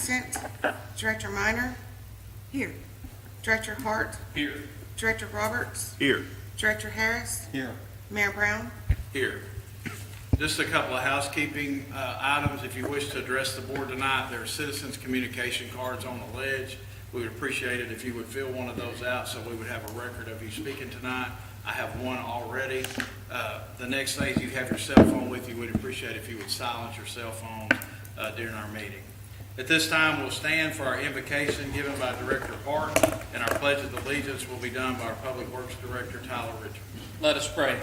absent. Director Minor? Here. Director Hart? Here. Director Roberts? Here. Director Harris? Here. Mayor Brown? Here. Just a couple of housekeeping items. If you wish to address the board tonight, there are citizens' communication cards on the ledge. We would appreciate it if you would fill one of those out so we would have a record of you speaking tonight. I have one already. The next thing is you have your cell phone with you. We'd appreciate it if you would silence your cell phones during our meeting. At this time, we'll stand for our invocation given by Director Hart, and our Pledge of Allegiance will be done by our Public Works Director, Tyler Richards. Let us pray.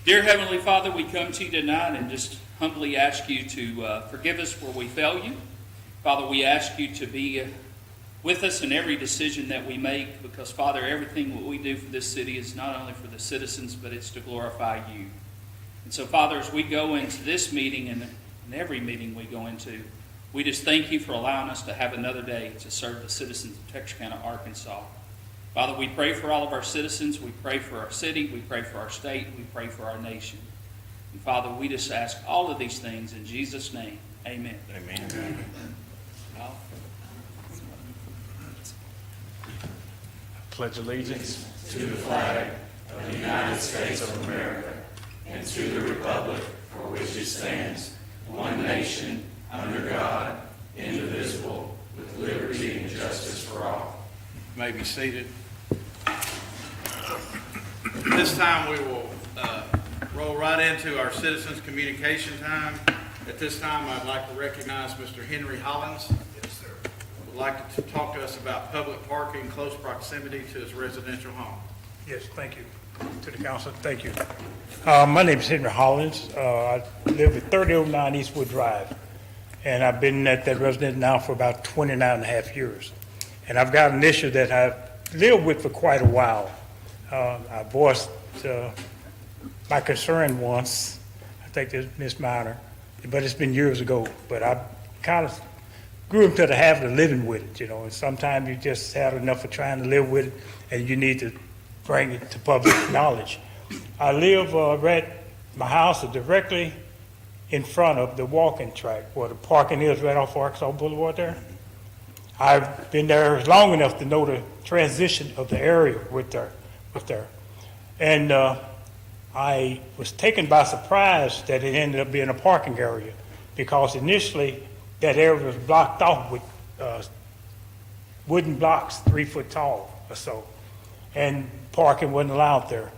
Dear Heavenly Father, we come to you tonight and just humbly ask you to forgive us where we fail you. Father, we ask you to be with us in every decision that we make, because, Father, everything what we do for this city is not only for the citizens, but it's to glorify you. And so, Father, as we go into this meeting and every meeting we go into, we just thank you for allowing us to have another day to serve the citizens of Texarkana, Arkansas. Father, we pray for all of our citizens. We pray for our city. We pray for our state. We pray for our nation. And Father, we just ask all of these things in Jesus' name. Amen. Amen. Well, Pledge allegiance. to the flag of the United States of America and to the republic for which it stands, one nation, under God, indivisible, with liberty and justice for all. You may be seated. This time we will roll right into our citizens' communication time. At this time, I'd like to recognize Mr. Henry Hollins. Yes, sir. Would like to talk to us about public parking in close proximity to his residential home. Yes, thank you. To the council, thank you. My name is Henry Hollins. I live at 3009 Eastwood Drive, and I've been at that residence now for about 29 and a half years. And I've got an issue that I've lived with for quite a while. I voiced my concern once, I think it's Ms. Minor, but it's been years ago. But I kind of grew into the habit of living with it, you know, and sometimes you just had enough of trying to live with it, and you need to bring it to public knowledge. I live right, my house is directly in front of the walking track where the parking is right off Arkansas Boulevard there. I've been there long enough to know the transition of the area with there. And I was taken by surprise that it ended up being a parking area, because initially that area was blocked off with wooden blocks 3 foot tall or so, and parking wasn't allowed there.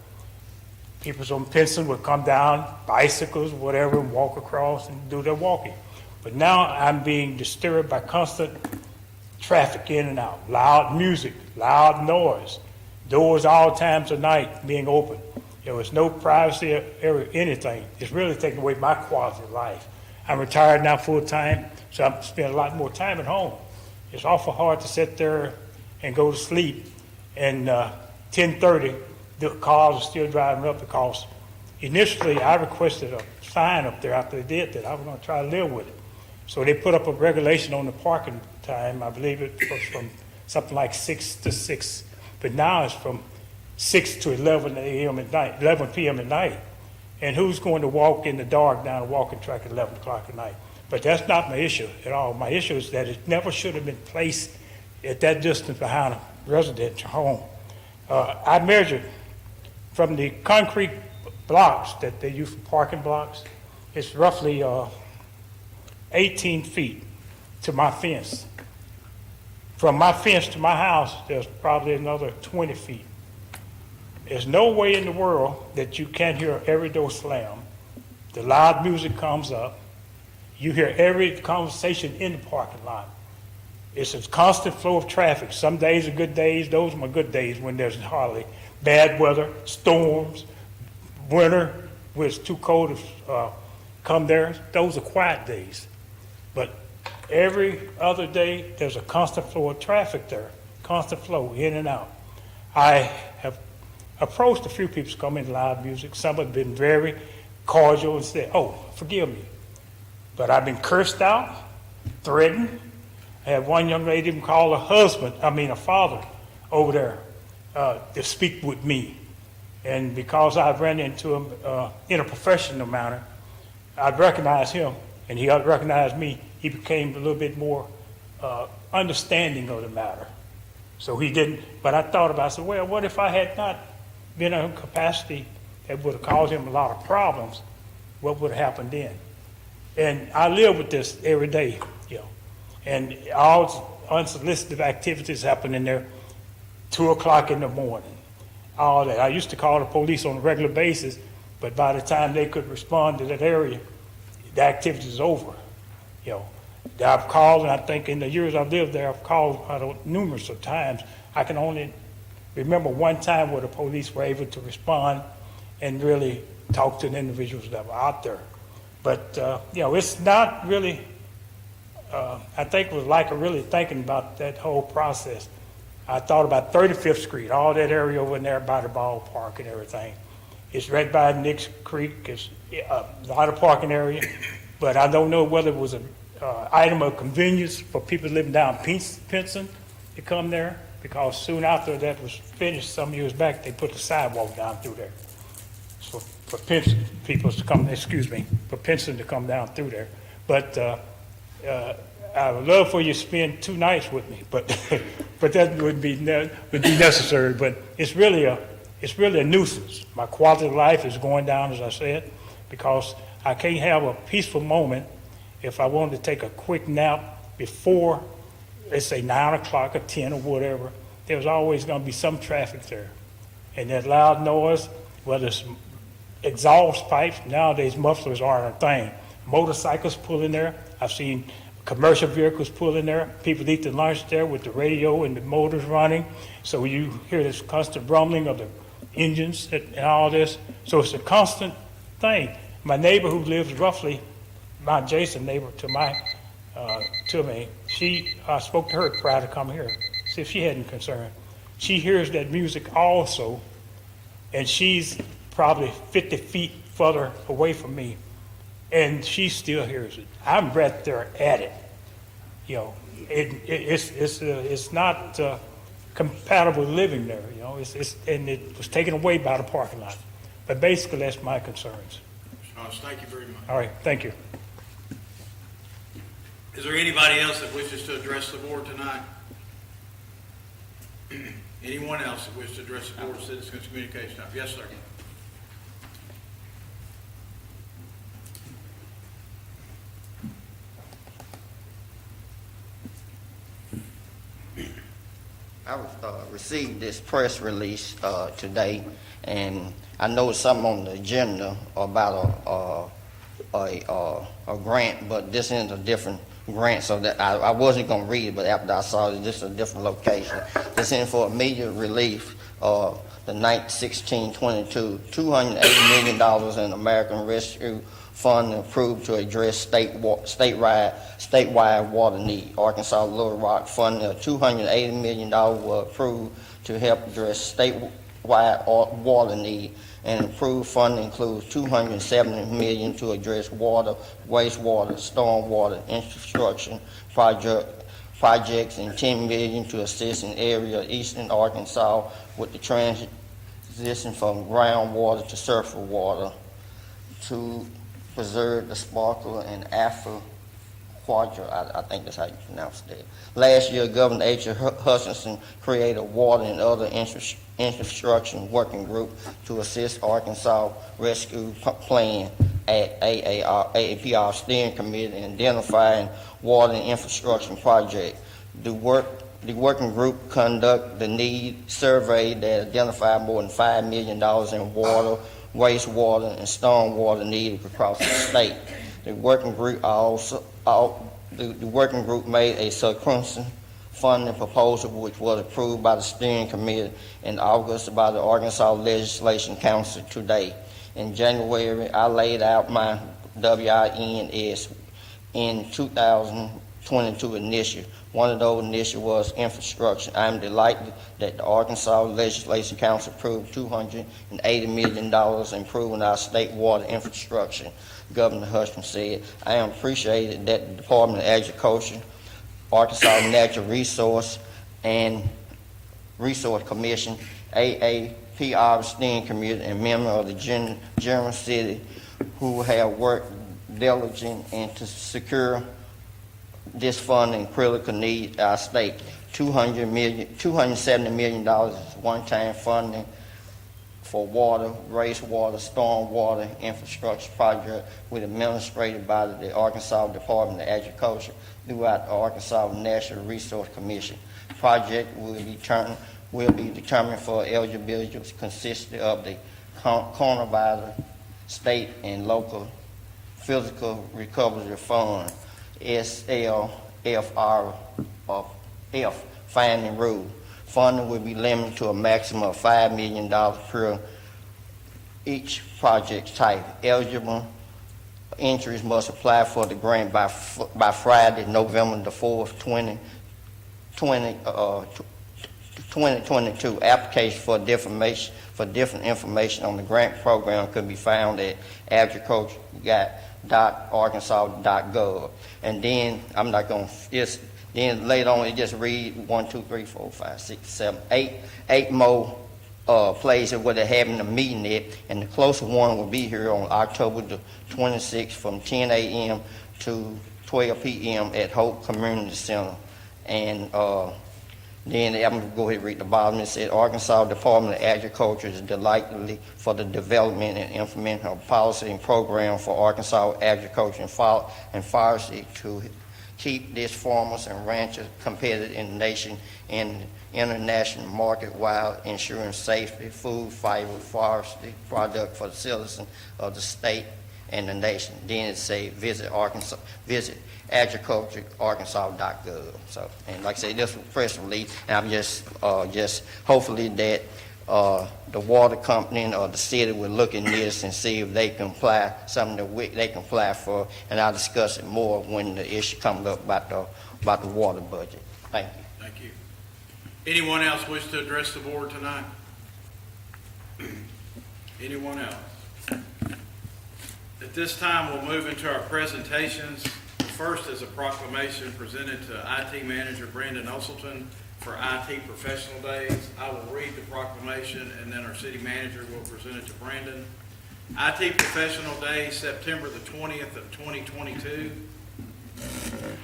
People from Pinson would come down, bicycles, whatever, and walk across and do their walking. But now I'm being disturbed by constant traffic in and out, loud music, loud noise, doors all times of night being open. There was no privacy or anything. It's really taking away my quality of life. I'm retired now full time, so I spend a lot more time at home. It's awful hard to sit there and go to sleep, and 10:30, the cars are still driving up, because initially I requested a sign up there after they did that. I was going to try to live with it. So they put up a regulation on the parking time. I believe it was from something like 6 to 6, but now it's from 6 to 11 a.m. at night, 11 p.m. at night. And who's going to walk in the dark down a walking track at 11 o'clock at night? But that's not my issue at all. My issue is that it never should have been placed at that distance behind a residential home. I measured from the concrete blocks that they use for parking blocks, it's roughly 18 feet to my fence. From my fence to my house, there's probably another 20 feet. There's no way in the world that you can't hear every door slam. The loud music comes up. You hear every conversation in the parking lot. It's a constant flow of traffic. Some days are good days. Those are my good days when there's hardly bad weather, storms, winter, when it's too cold to come there. Those are quiet days. But every other day, there's a constant flow of traffic there, constant flow in and out. I have approached a few people to come in loud music. Some have been very cordial and said, "Oh, forgive me." But I've been cursed out, threatened. I had one young lady even call a father over there to speak with me. And because I've ran into him in a professional manner, I'd recognized him and he recognized me. He became a little bit more understanding of the matter. So he didn't, but I thought about, I said, well, what if I had not been in a capacity that would have caused him a lot of problems? What would have happened then? And I live with this every day, you know, and all unsolicited activities happen in there, 2 o'clock in the morning, all that. I used to call the police on a regular basis, but by the time they could respond to that area, the activity is over, you know. I've called, and I think in the years I've lived there, I've called numerous of times. I can only remember one time where the police were able to respond and really talk to the individuals that were out there. But, you know, it's not really, I think it was like really thinking about that whole process. I thought about 35th Street, all that area over in there by the ballpark and everything. It's right by Knicks Creek. It's a lot of parking area, but I don't know whether it was an item of convenience for people living down Pinson to come there, because soon after that was finished, some years back, they put the sidewalk down through there. So for Pinson people to come, for Pinson to come down through there. But I would love for you to spend 2 nights with me, but but that would be necessary. But it's really a nuisance. My quality of life is going down, as I said, because I can't have a peaceful moment if I wanted to take a quick nap before, let's say 9 o'clock or 10 or whatever. There's always going to be some traffic there, and that loud noise, whether it's exhaust pipes. Nowadays, mufflers aren't a thing. Motorcycles pull in there. I've seen commercial vehicles pull in there. People eat their lunch there with the radio and the motors running. So you hear this constant rumbling of the engines and all this. So it's a constant thing. My neighbor who lives roughly, my adjacent neighbor to me, I spoke to her prior to coming here, see if she had any concern. She hears that music also, and she's probably 50 feet further away from me, and she still hears it. I'm right there at it. You know, it's not compatible living there. You know, and it was taken away by the parking lot. But basically, that's my concerns. Thank you very much. All right, thank you. Is there anybody else that wishes to address the board tonight? Anyone else that wishes to address the board of citizens communication? Yes, sir. I received this press release today, and I know something on the agenda about a grant, but this is a different grant, so that I wasn't going to read it, but after I saw it, this is a different location. This is for immediate relief, the night 1622, $280 million in American Rescue Fund approved to address statewide water need. Arkansas Little Rock Fund, $280 million was approved to help address statewide water need, and approved funding includes $270 million to address water, wastewater, stormwater, infrastructure projects, and $10 million to assist in area of eastern Arkansas with the transition from groundwater to surface water to preserve the sparkle and aqua. I think that's how you pronounce that. Last year, Governor H. Hutchinson created a water and other infrastructure working group to assist Arkansas Rescue Plan at AAPR steering committee in identifying water and infrastructure project. The working group conducted the need survey that identified more than $5 million in water, wastewater, and stormwater needed across the state. The working group made a sequential funding proposal which was approved by the steering committee in August by the Arkansas Legislation Council today. In January, I laid out my WINS in 2022 initiative. One of those initiatives was infrastructure. I am delighted that the Arkansas Legislation Council approved $280 million improving our state water infrastructure. Governor Hutchinson said, I am appreciated that the Department of Agriculture, Arkansas Natural Resource and Resource Commission, AAPR steering committee, and member of the General City who have worked diligent and to secure this funding critical needs our state. $270 million is one-time funding for water, wastewater, stormwater infrastructure project with administrated by the Arkansas Department of Agriculture throughout the Arkansas National Resource Commission. Project will be determined for eligibility consisting of the coronavirus state and local physical recovery fund, SLFR of F, finding rule. Funding will be limited to a maximum of $5 million per each project type. Eligible entries must apply for the grant by Friday, November the 4th, 2022. Application for different information on the grant program could be found at agriculture.arkansas.gov. And then I'm not going to then later on it just read 1, 2, 3, 4, 5, 6, 7, 8 more places where they're having a meeting at, and the closest one will be here on October the 26th from 10 a.m. to 12 p.m. at Hope Community Center. And then I'm going to go ahead and read the bottom. It said Arkansas Department of Agriculture is delighted for the development and implementation of policy and program for Arkansas agriculture and forestry to keep these farmers and ranchers competitive in the nation and international market while ensuring safety, food, fiber, forestry product for the citizens of the state and the nation. Then it say visit agriculture.arkansas.gov. So, and like I say, this was press release, and I'm just hopefully that the water company or the city will look at this and see if they can apply something that they can apply for, and I'll discuss it more when the issue comes up about the water budget. Thank you. Thank you. Anyone else wish to address the board tonight? Anyone else? At this time, we'll move into our presentations. First is a proclamation presented to IT Manager Brandon Osselton for IT Professional Days. I will read the proclamation, and then our City Manager will present it to Brandon. IT Professional Day, September the 20th of 2022.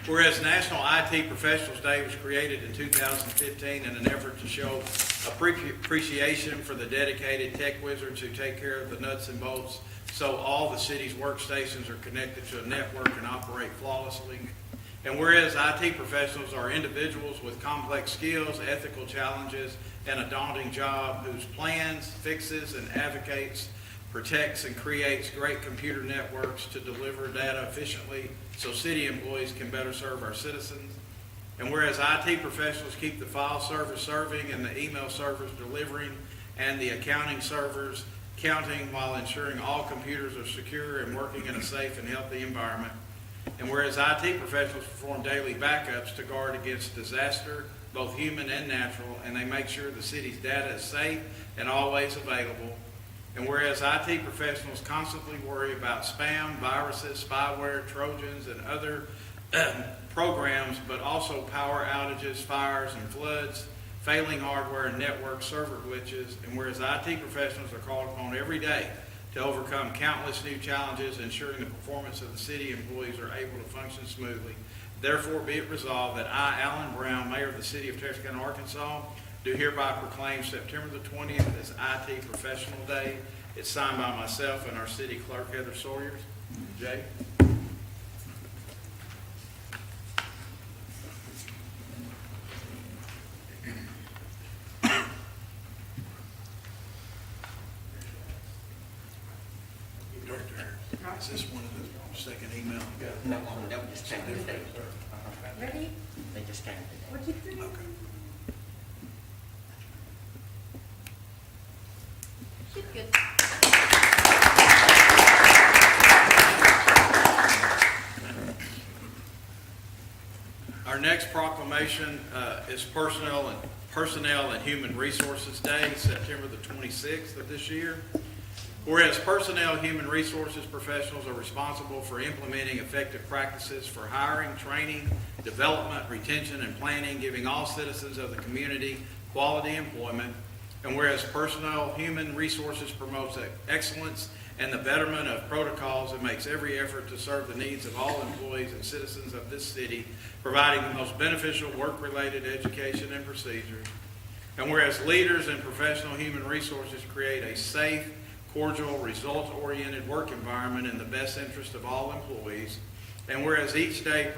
Whereas National IT Professionals Day was created in 2015 in an effort to show appreciation for the dedicated tech wizards who take care of the nuts and bolts so all the city's workstations are connected to a network and operate flawlessly. And whereas IT professionals are individuals with complex skills, ethical challenges, and a daunting job whose plans, fixes, and advocates, protects, and creates great computer networks to deliver data efficiently so city employees can better serve our citizens. And whereas IT professionals keep the file servers serving and the email servers delivering and the accounting servers counting while ensuring all computers are secure and working in a safe and healthy environment. And whereas IT professionals perform daily backups to guard against disaster, both human and natural, and they make sure the city's data is safe and always available. And whereas IT professionals constantly worry about spam, viruses, spyware, Trojans, and other programs, but also power outages, fires, and floods, failing hardware and network server glitches. And whereas IT professionals are called upon every day to overcome countless new challenges, ensuring the performance of the city employees are able to function smoothly. Therefore, be it resolved that I, Alan Brown, Mayor of the City of Texarkana, Arkansas, do hereby proclaim September the 20th as IT Professional Day. It's signed by myself and our City Clerk, Heather Sawyers. Jay? Is this one of the second email? No, that was just came today. Ready? They just came today. What you think? Okay. She's good. Our next proclamation is Personnel and Human Resources Day, September the 26th of this year. Whereas personnel human resources professionals are responsible for implementing effective practices for hiring, training, development, retention, and planning, giving all citizens of the community quality employment. And whereas personnel human resources promotes excellence and the betterment of protocols, and makes every effort to serve the needs of all employees and citizens of this city, providing the most beneficial work-related education and procedures. And whereas leaders in professional human resources create a safe, cordial, results-oriented work environment in the best interest of all employees, and whereas each day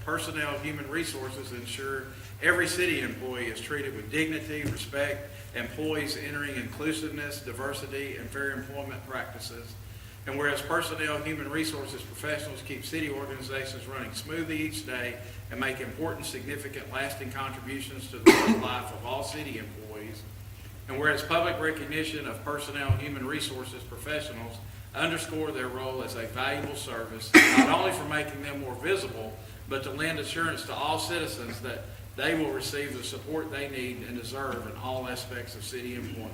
personnel human resources ensure every city employee is treated with dignity, respect, employees entering inclusiveness, diversity, and fair employment practices. And whereas personnel human resources professionals keep city organizations running smoothly each day and make important, significant, lasting contributions to the work life of all city employees. And whereas public recognition of personnel human resources professionals underscore their role as a valuable service, not only for making them more visible, but to lend assurance to all citizens that they will receive the support they need and deserve in all aspects of city employment.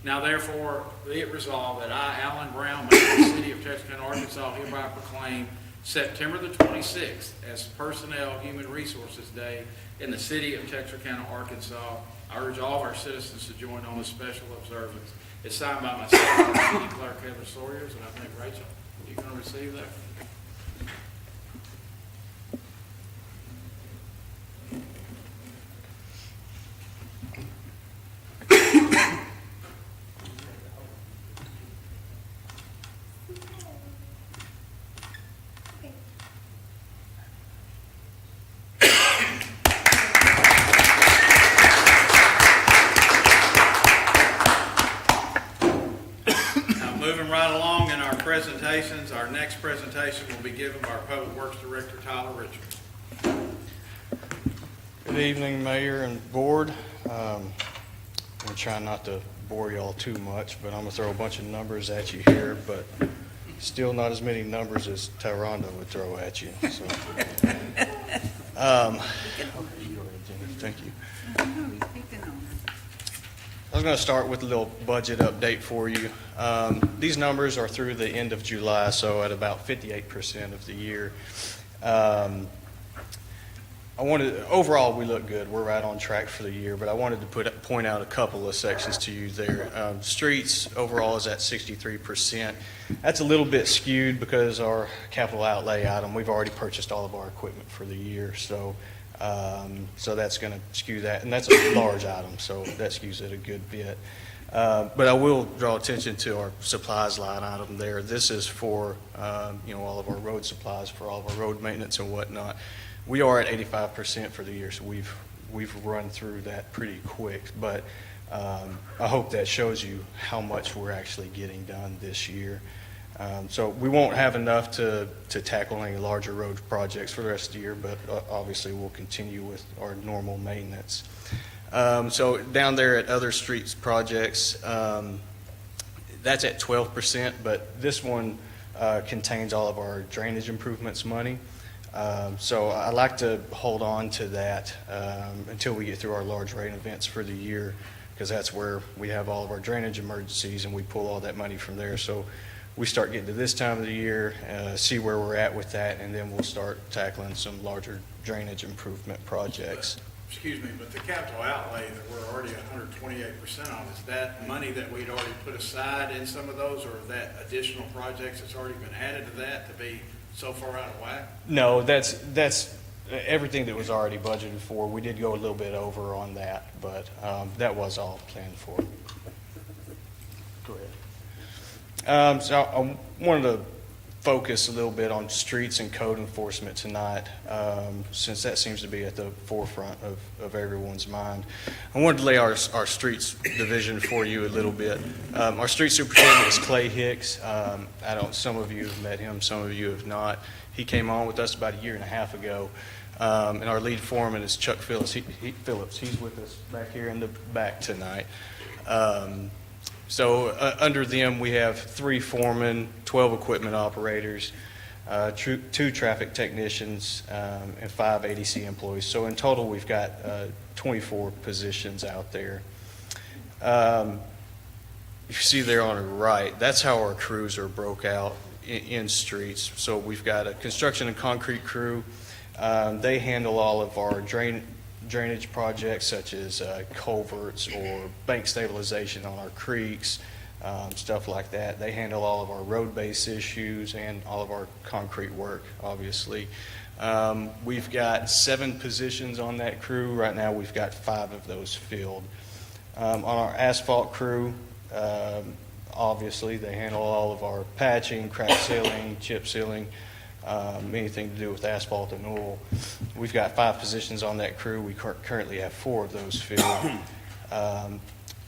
Now therefore, be it resolved that I, Alan Brown, Mayor of the City of Texarkana, Arkansas, hereby proclaim September the 26th as Personnel Human Resources Day in the City of Texarkana, Arkansas. I urge all of our citizens to join on this special observance. It's signed by myself, our City Clerk Heather Sawyers, and I think Rachel, you going to receive that? Moving right along in our presentations, our next presentation will be given by our Public Works Director, Tyler Richard. Good evening, Mayor and Board. I'm going to try not to bore y'all too much, but I'm going to throw a bunch of numbers at you here, but still not as many numbers as Tyrone would throw at you. So, thank you. I was going to start with a little budget update for you. These numbers are through the end of July, so at about 58% of the year. Overall, we look good. We're right on track for the year, but I wanted to point out a couple of sections to you there. Streets overall is at 63%. That's a little bit skewed because our capital outlay item, we've already purchased all of our equipment for the year, so that's going to skew that, and that's a large item, so that skews it a good bit. But I will draw attention to our supplies line item there. This is for all of our road supplies, for all of our road maintenance and whatnot. We are at 85% for the year, so we've run through that pretty quick. But I hope that shows you how much we're actually getting done this year. So we won't have enough to tackle any larger road projects for the rest of the year, but obviously we'll continue with our normal maintenance. So down there at other streets projects, that's at 12%, but this one contains all of our drainage improvements money. So I like to hold on to that until we get through our large rain events for the year, because that's where we have all of our drainage emergencies and we pull all that money from there. So we start getting to this time of the year, see where we're at with that, and then we'll start tackling some larger drainage improvement projects. Excuse me, but the capital outlay that we're already 128% on, is that money that we'd already put aside in some of those, or that additional projects that's already been added to that to be so far out of whack? No, that's everything that was already budgeted for. We did go a little bit over on that, but that was all planned for. Go ahead. So I wanted to focus a little bit on streets and code enforcement tonight, since that seems to be at the forefront of everyone's mind. I wanted to lay our streets division for you a little bit. Our street superintendent is Clay Hicks. Some of you have met him, some of you have not. He came on with us about a year and a half ago. And our lead foreman is Chuck Phillips. He's with us back here in the back tonight. So under them, we have 3 foremen, 12 equipment operators, 2 traffic technicians, and 5 ADC employees. So in total, we've got 24 positions out there. You see there on the right, that's how our crews are broke out in streets. So we've got a construction and concrete crew. They handle all of our drainage projects, such as culverts or bank stabilization on our creeks. stuff like that. They handle all of our road-based issues and all of our concrete work, obviously. We've got 7 positions on that crew. Right now, we've got 5 of those filled. On our asphalt crew, obviously, they handle all of our patching, crack sealing, chip sealing, anything to do with asphalt and oil. We've got 5 positions on that crew. We currently have 4 of those filled.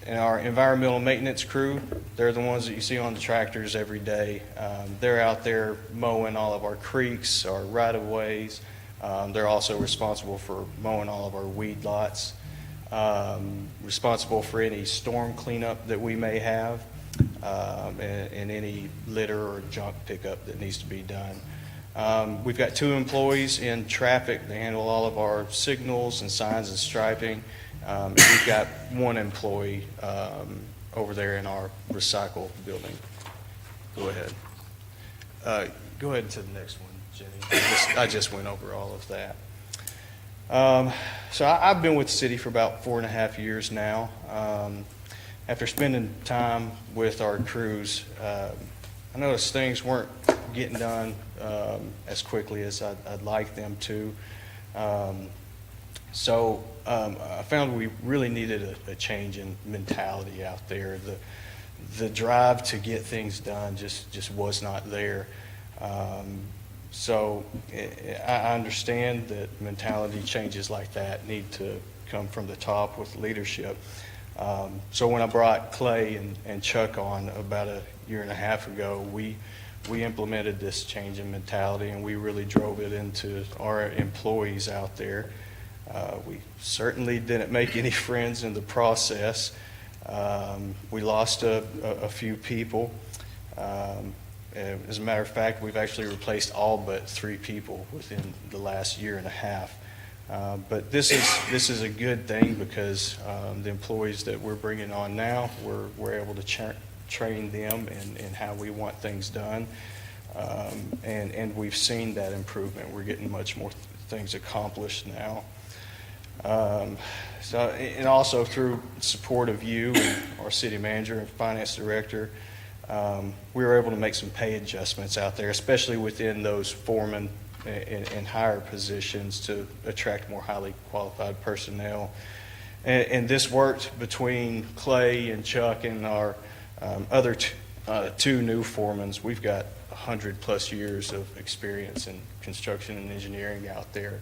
And our environmental maintenance crew, they're the ones that you see on the tractors every day. They're out there mowing all of our creeks, our right-of-ways. They're also responsible for mowing all of our weed lots, responsible for any storm cleanup that we may have, and any litter or junk pickup that needs to be done. We've got 2 employees in traffic. They handle all of our signals and signs and striping. And we've got 1 employee over there in our recycle building. Go ahead. Go ahead to the next one, Jenny. I just went over all of that. So I've been with the city for about 4.5 years now. After spending time with our crews, I noticed things weren't getting done as quickly as I'd like them to. So I found we really needed a change in mentality out there. The drive to get things done just was not there. So I understand that mentality changes like that need to come from the top with leadership. So when I brought Clay and Chuck on about 1.5 years ago, we implemented this change in mentality, and we really drove it into our employees out there. We certainly didn't make any friends in the process. We lost a few people. As a matter of fact, we've actually replaced all but 3 people within the last 1.5 years. But this is a good thing because the employees that we're bringing on now, we're able to train them in how we want things done. And we've seen that improvement. We're getting much more things accomplished now. And also through support of you and our city manager and finance director, we were able to make some pay adjustments out there, especially within those foreman and higher positions to attract more highly qualified personnel. And this worked between Clay and Chuck and our other 2 new foremen. We've got 100+ years of experience in construction and engineering out there.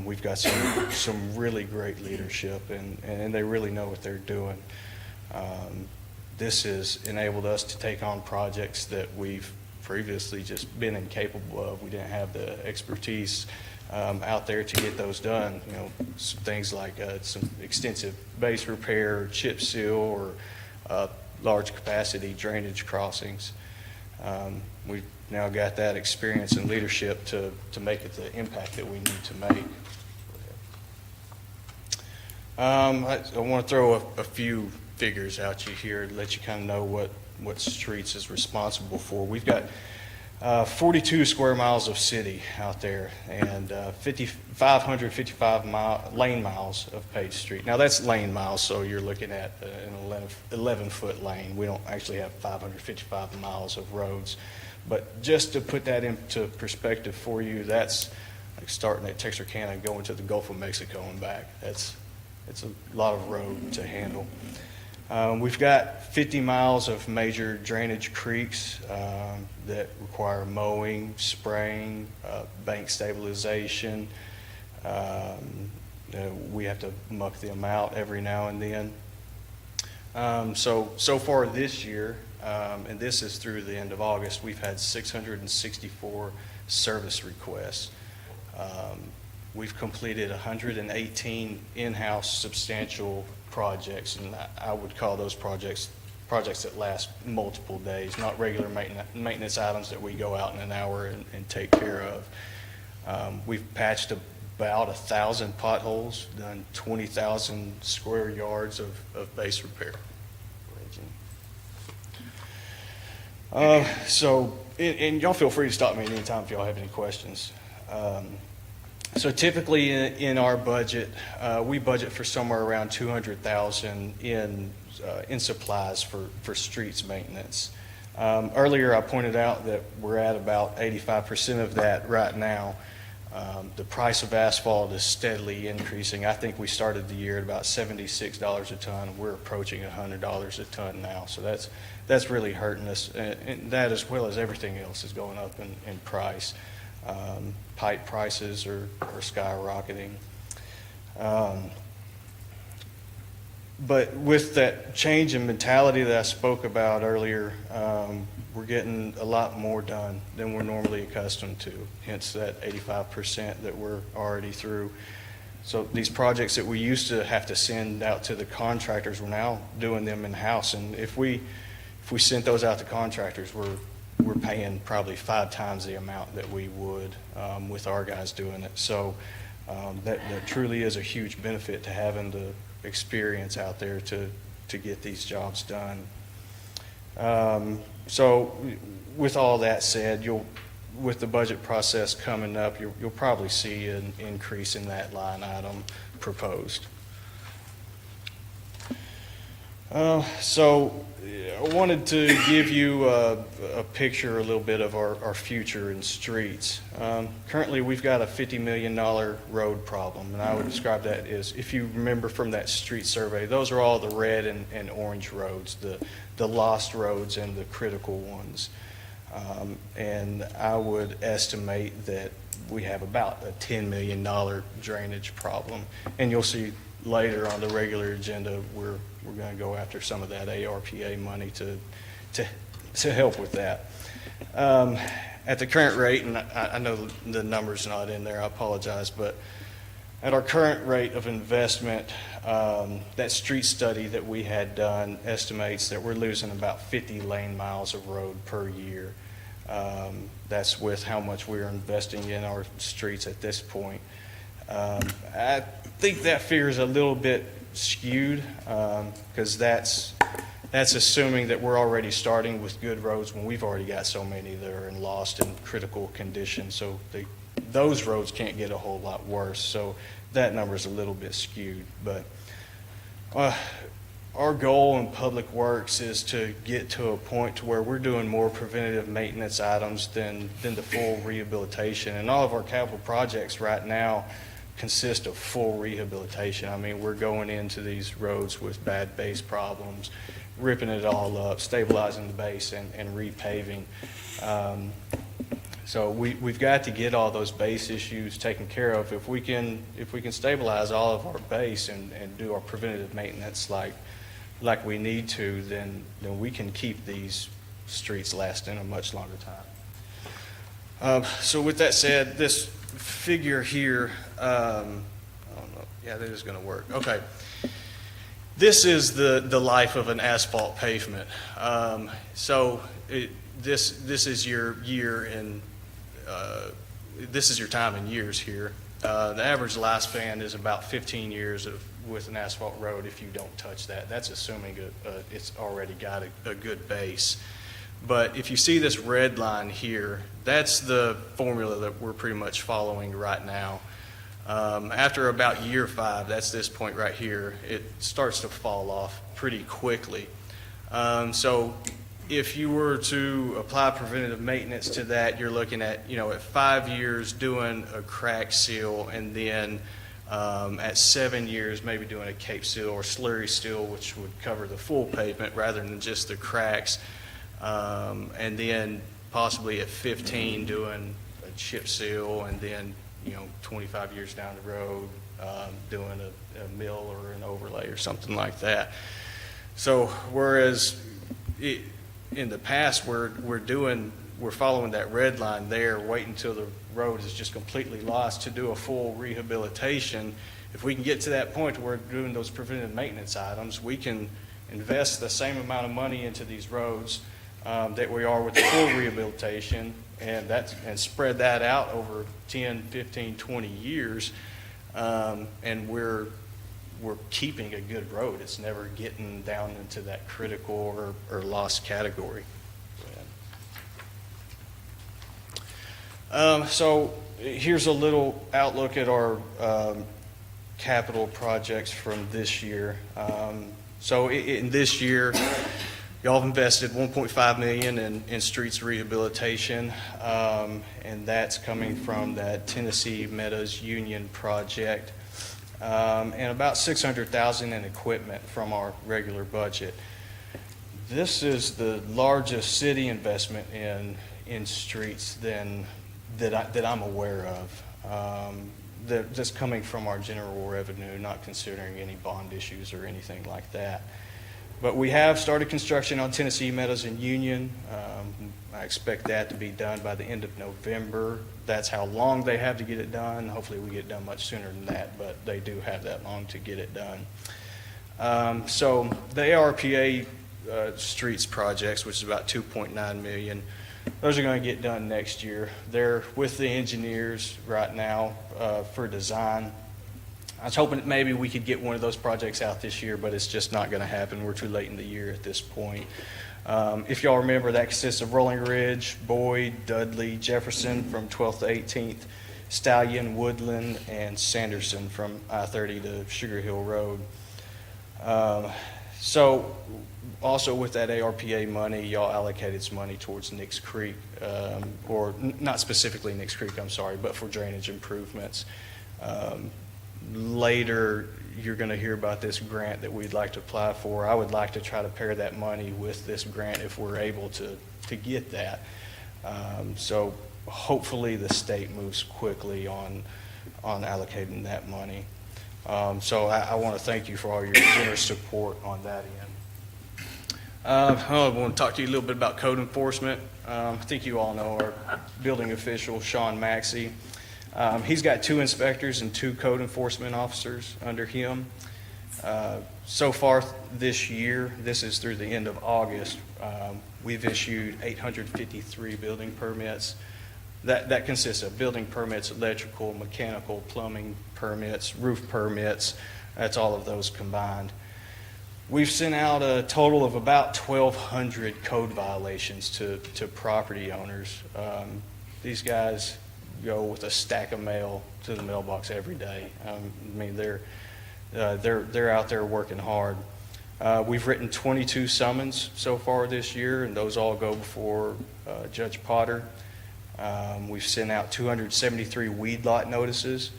We've got some really great leadership, and they really know what they're doing. This has enabled us to take on projects that we've previously just been incapable of. We didn't have the expertise out there to get those done. You know, some things like some extensive base repair, chip seal, or large capacity drainage crossings. We've now got that experience and leadership to make it the impact that we need to make. I want to throw a few figures out you here to let you kind of know what streets is responsible for. We've got 42 square miles of city out there and 555 lane miles of paved street. Now that's lane miles, so you're looking at an 11-foot lane. We don't actually have 555 miles of roads. But just to put that into perspective for you, that's like starting at Texarkana and going to the Gulf of Mexico and back. It's a lot of road to handle. We've got 50 miles of major drainage creeks that require mowing, spraying, bank stabilization. We have to muck them out every now and then. So far this year, and this is through the end of August, we've had 664 service requests. We've completed 118 in-house substantial projects, and I would call those projects that last multiple days, not regular maintenance items that we go out in an hour and take care of. We've patched about 1,000 potholes, done 20,000 square yards of base repair. And y'all feel free to stop me at any time if y'all have any questions. So typically in our budget, we budget for somewhere around $200,000 in supplies for streets maintenance. Earlier, I pointed out that we're at about 85% of that right now. The price of asphalt is steadily increasing. I think we started the year at about $76 a ton. We're approaching $100 a ton now. So that's really hurting us. And that, as well as everything else, is going up in price. Pipe prices are skyrocketing. But with that change in mentality that I spoke about earlier, we're getting a lot more done than we're normally accustomed to, hence that 85% that we're already through. So these projects that we used to have to send out to the contractors, we're now doing them in-house. And if we sent those out to contractors, we're paying probably 5 times the amount that we would with our guys doing it. So that truly is a huge benefit to having the experience out there to get these jobs done. So with all that said, with the budget process coming up, you'll probably see an increase in that line item proposed. So I wanted to give you a picture a little bit of our future in streets. Currently, we've got a $50 million road problem, and I would describe that as, if you remember from that street survey, those are all the red and orange roads, the lost roads and the critical ones. And I would estimate that we have about a $10 million drainage problem. And you'll see later on the regular agenda, we're going to go after some of that ARPA money to help with that. At the current rate, and I know the number's not in there, I apologize, but at our current rate of investment, that street study that we had done estimates that we're losing about 50 lane miles of road per year. That's with how much we're investing in our streets at this point. I think that figure is a little bit skewed because that's assuming that we're already starting with good roads when we've already got so many that are lost in critical condition. So those roads can't get a whole lot worse. So that number is a little bit skewed. But our goal in public works is to get to a point to where we're doing more preventative maintenance items than the full rehabilitation. And all of our capital projects right now consist of full rehabilitation. I mean, we're going into these roads with bad base problems, ripping it all up, stabilizing the base, and repaving. So we've got to get all those base issues taken care of. If we can stabilize all of our base and do our preventative maintenance like we need to, then we can keep these streets lasting a much longer time. So with that said, this figure here, I don't know. Yeah, that is going to work. Okay. This is the life of an asphalt pavement. This is your year in this is your time in years here. The average lifespan is about 15 years with an asphalt road if you don't touch that. That's assuming it's already got a good base. But if you see this red line here, that's the formula that we're pretty much following right now. After about year 5, that's this point right here, it starts to fall off pretty quickly. So if you were to apply preventative maintenance to that, you're looking at, at 5 years doing a crack seal, and then at 7 years maybe doing a cape seal or slurry seal, which would cover the full pavement rather than just the cracks. And then possibly at 15 doing a chip seal, and then 25 years down the road doing a mill or an overlay or something like that. So whereas in the past we're following that red line there, waiting until the road is just completely lost to do a full rehabilitation. If we can get to that point where we're doing those preventive maintenance items, we can invest the same amount of money into these roads that we are with the full rehabilitation, and spread that out over 10, 15, 20 years, and we're keeping a good road. It's never getting down into that critical or lost category. So here's a little outlook at our capital projects from this year. So in this year, y'all have invested $1.5 million in streets rehabilitation, and that's coming from that Tennessee Meadows Union project, and about $600,000 in equipment from our regular budget. This is the largest city investment in streets that I'm aware of. That's coming from our general revenue, not considering any bond issues or anything like that. But we have started construction on Tennessee Meadows and Union. I expect that to be done by the end of November. That's how long they have to get it done. Hopefully we get it done much sooner than that, but they do have that long to get it done. So the ARPA streets projects, which is about $2.9 million, those are going to get done next year. They're with the engineers right now for design. I was hoping that maybe we could get one of those projects out this year, but it's just not going to happen. We're too late in the year at this point. If y'all remember, that consists of Rolling Ridge, Boyd, Dudley, Jefferson from 12th to 18th, Stallion, Woodland, and Sanderson from I-30 to Sugar Hill Road. So also with that ARPA money, y'all allocated some money towards Knicks Creek, or not specifically Knicks Creek, I'm sorry, but for drainage improvements. Later, you're going to hear about this grant that we'd like to apply for. I would like to try to pair that money with this grant if we're able to get that. So hopefully the state moves quickly on allocating that money. So I want to thank you for all your generous support on that end. I want to talk to you a little bit about code enforcement. I think you all know our building official, Sean Maxey. He's got 2 inspectors and 2 code enforcement officers under him. So far this year, this is through the end of August, we've issued 853 building permits. That consists of building permits, electrical, mechanical, plumbing permits, roof permits. That's all of those combined. We've sent out a total of about 1,200 code violations to property owners. These guys go with a stack of mail to the mailbox every day. I mean, they're out there working hard. We've written 22 summons so far this year, and those all go before Judge Potter. We've sent out 273 weed lot notices.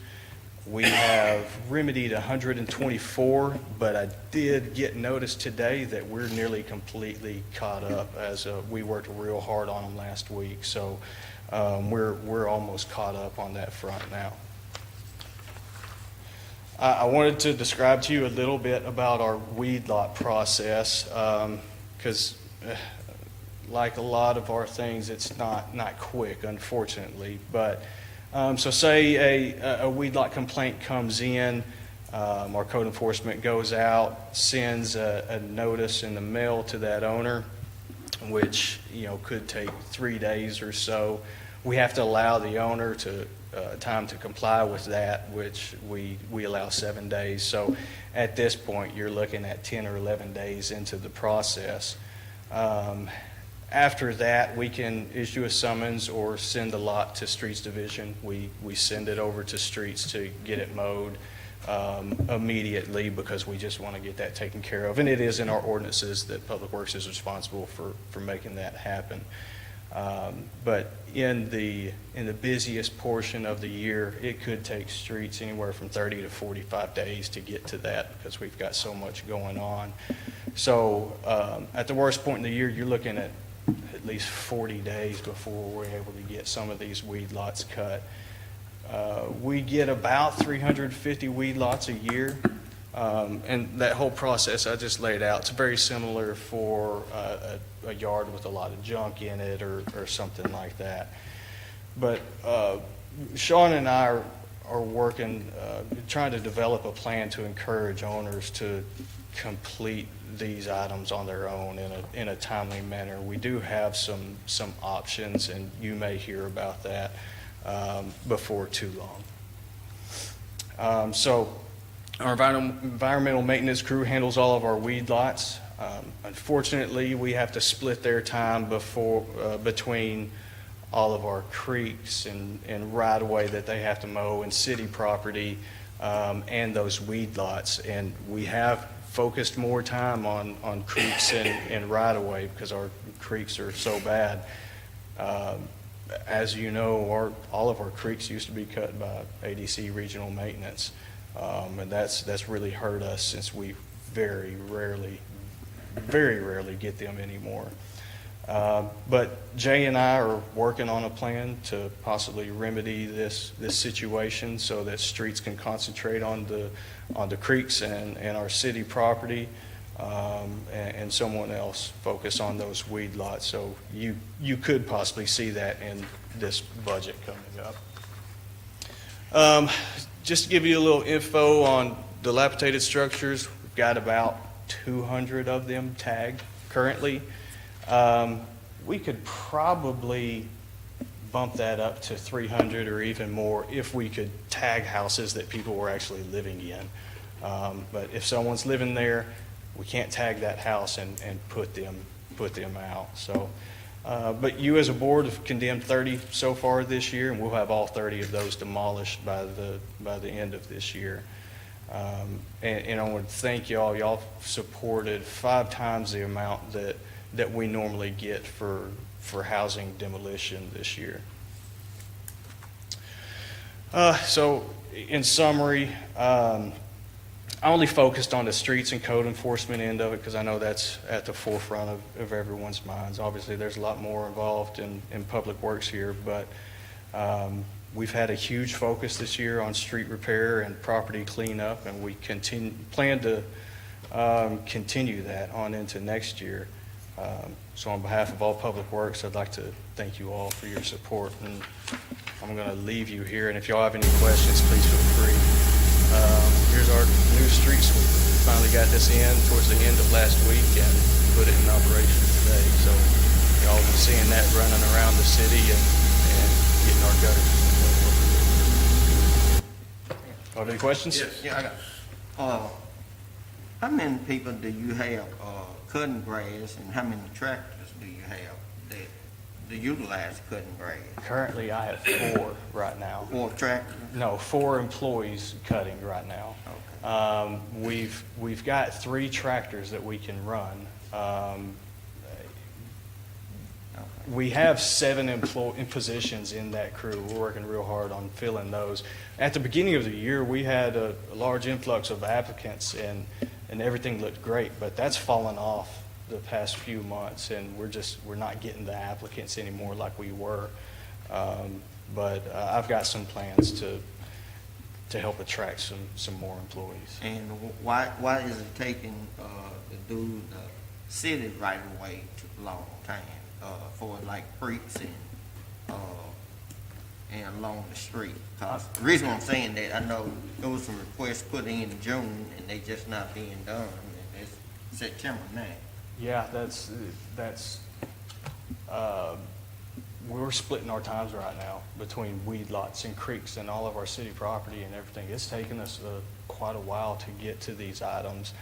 We have remedied 124, but I did get notice today that we're nearly completely caught up, as we worked real hard on them last week. So we're almost caught up on that front now. I wanted to describe to you a little bit about our weed lot process, because like a lot of our things, it's not quick, unfortunately. But so say a weed lot complaint comes in, our code enforcement goes out, sends a notice in the mail to that owner, which could take 3 days or so. We have to allow the owner to time to comply with that, which we allow 7 days. So at this point, you're looking at 10 or 11 days into the process. After that, we can issue a summons or send a lot to Streets Division. We send it over to Streets to get it mowed immediately, because we just want to get that taken care of. And it is in our ordinances that Public Works is responsible for making that happen. But in the busiest portion of the year, it could take Streets anywhere from 30 to 45 days to get to that, because we've got so much going on. So at the worst point in the year, you're looking at least 40 days before we're able to get some of these weed lots cut. We get about 350 weed lots a year, and that whole process I just laid out, it's very similar for a yard with a lot of junk in it or something like that. But Sean and I are working, trying to develop a plan to encourage owners to complete these items on their own in a timely manner. We do have some options, and you may hear about that before too long. So our environmental maintenance crew handles all of our weed lots. Unfortunately, we have to split their time between all of our creeks and right-of-way that they have to mow and city property, and those weed lots. And we have focused more time on creeks and right-of-way because our creeks are so bad. As you know, all of our creeks used to be cut by ADC Regional Maintenance, and that's really hurt us since we very rarely get them anymore. But Jay and I are working on a plan to possibly remedy this situation so that streets can concentrate on the creeks and our city property, and someone else focus on those weed lots. So you could possibly see that in this budget coming up. Just to give you a little info on dilapidated structures, we've got about 200 of them tagged currently. We could probably bump that up to 300 or even more if we could tag houses that people were actually living in. But if someone's living there, we can't tag that house and put them out. So, but you as a board have condemned 30 so far this year, and we'll have all 30 of those demolished by the end of this year. And I want to thank y'all. Y'all supported 5 times the amount that we normally get for housing demolition this year. So in summary, I only focused on the streets and code enforcement end of it because I know that's at the forefront of everyone's minds. Obviously, there's a lot more involved in public works here, but we've had a huge focus this year on street repair and property cleanup, and we plan to continue that on into next year. So on behalf of all public works, I'd like to thank you all for your support, and I'm going to leave you here, and if y'all have any questions, please feel free. Here's our new street sweeper. We finally got this in towards the end of last week and put it in operation today. So y'all been seeing that running around the city and getting our gutters. Have any questions? Yes. Yeah, I got. How many people do you have cutting grass, and how many tractors do you have that utilize cutting grass? Currently, I have 4 right now. 4 tractors? No, 4 employees cutting right now. Okay. We've got 3 tractors that we can run. We have 7 positions in that crew. We're working real hard on filling those. At the beginning of the year, we had a large influx of applicants, and everything looked great, but that's fallen off the past few months, and we're not getting the applicants anymore like we were. But I've got some plans to help attract some more employees. And why is it taking to do the city right away a long time for like creeks and along the street? Cause the reason I'm saying that, I know there was some requests put in June and they just not being done. And it's September now. Yeah, that's we're splitting our times right now between weed lots and creeks and all of our city property and everything. It's taken us quite a while to get to these items.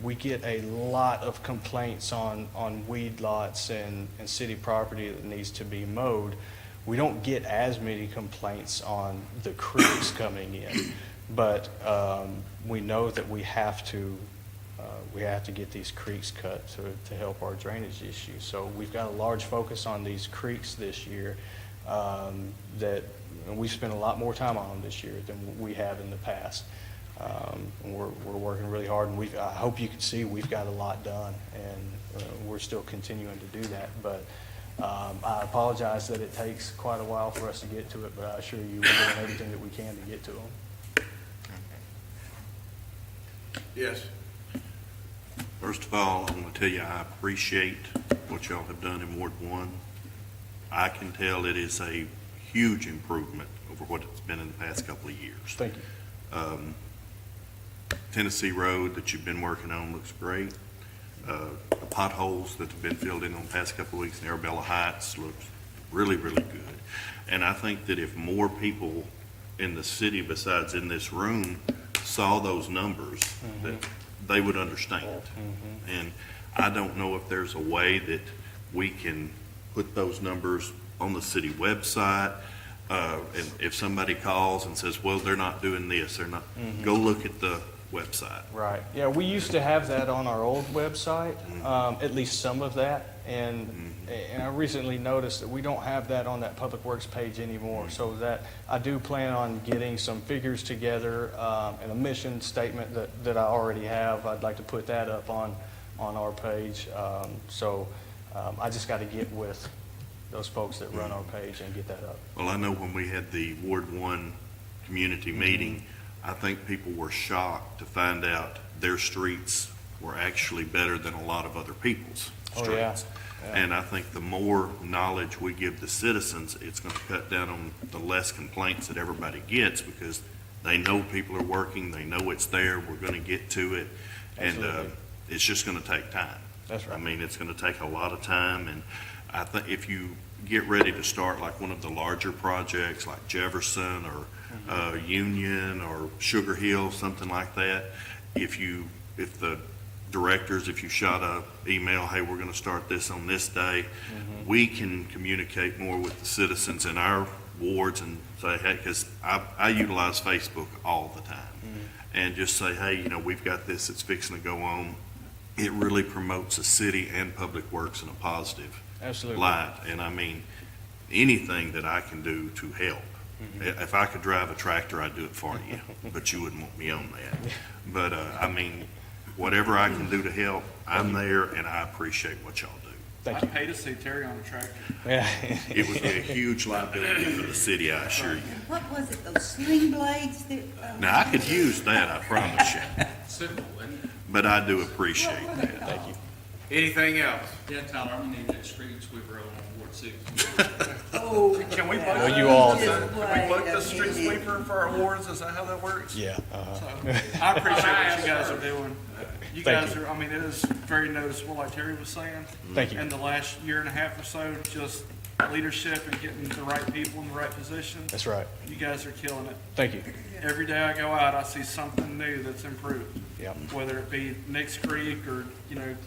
We get a lot of complaints on weed lots and city property that needs to be mowed. We don't get as many complaints on the creeks coming in, but we know that we have to get these creeks cut to help our drainage issues. So we've got a large focus on these creeks this year that we spent a lot more time on them this year than we have in the past. And we're working really hard, and I hope you can see we've got a lot done, and we're still continuing to do that. But I apologize that it takes quite a while for us to get to it, but I assure you we're doing everything that we can to get to them. Yes. First of all, I want to tell you I appreciate what y'all have done in Ward 1. I can tell it is a huge improvement over what it's been in the past couple of years. Thank you. Tennessee Road that you've been working on looks great. The potholes that have been filled in the past couple of weeks in Arabella Heights looks really, really good. And I think that if more people in the city besides in this room saw those numbers, that they would understand. And I don't know if there's a way that we can put those numbers on the city website. And if somebody calls and says, well, they're not doing this, they're not, go look at the website. Right. Yeah, we used to have that on our old website, at least some of that. And I recently noticed that we don't have that on that Public Works page anymore. So that I do plan on getting some figures together and a mission statement that I already have. I'd like to put that up on our page. I just got to get with those folks that run our page and get that up. Well, I know when we had the Ward 1 community meeting, I think people were shocked to find out their streets were actually better than a lot of other people's streets. Oh, yeah. Yeah. And I think the more knowledge we give the citizens, it's going to cut down on the less complaints that everybody gets, because they know people are working, they know it's there, we're going to get to it, and it's just going to take time. That's right. I mean, it's going to take a lot of time, and I think if you get ready to start like one of the larger projects like Jefferson or Union or Sugar Hill, something like that, if the directors, if you shot a email, hey, we're going to start this on this day, we can communicate more with the citizens in our wards and say, hey, because I utilize Facebook all the time, and just say, hey, we've got this that's fixing to go on. It really promotes the city and Public Works in a positive light. And I mean, anything that I can do to help. If I could drive a tractor, I'd do it for you, but you wouldn't want me on that. But I mean, whatever I can do to help, I'm there, and I appreciate what y'all do. Thank you. I paid to see Terry on a tractor. Yeah. It would be a huge liability for the city, I assure you. What was it, those sling blades that? Now, I could use that, I promise you, Simple, isn't it? but I do appreciate What were that. they Thank you. Anything else? Yeah, Tyler, I'm gonna need that street sweeper on Ward 6. Oh. Can we book Well, you all Just do. Can we book wait the a street minute. sweeper for our awards? Is that how that works? Yeah. So, I appreciate what you guys are doing. You Thank guys you. are, I mean, it is very noticeable, like Terry was saying. Thank you. In the last year and a half or so, just leadership and getting the right people in the right position. That's right. You guys are killing it. Thank you. Every day I go out, I see something new that's improved. Yeah. Whether it be Knicks Creek or,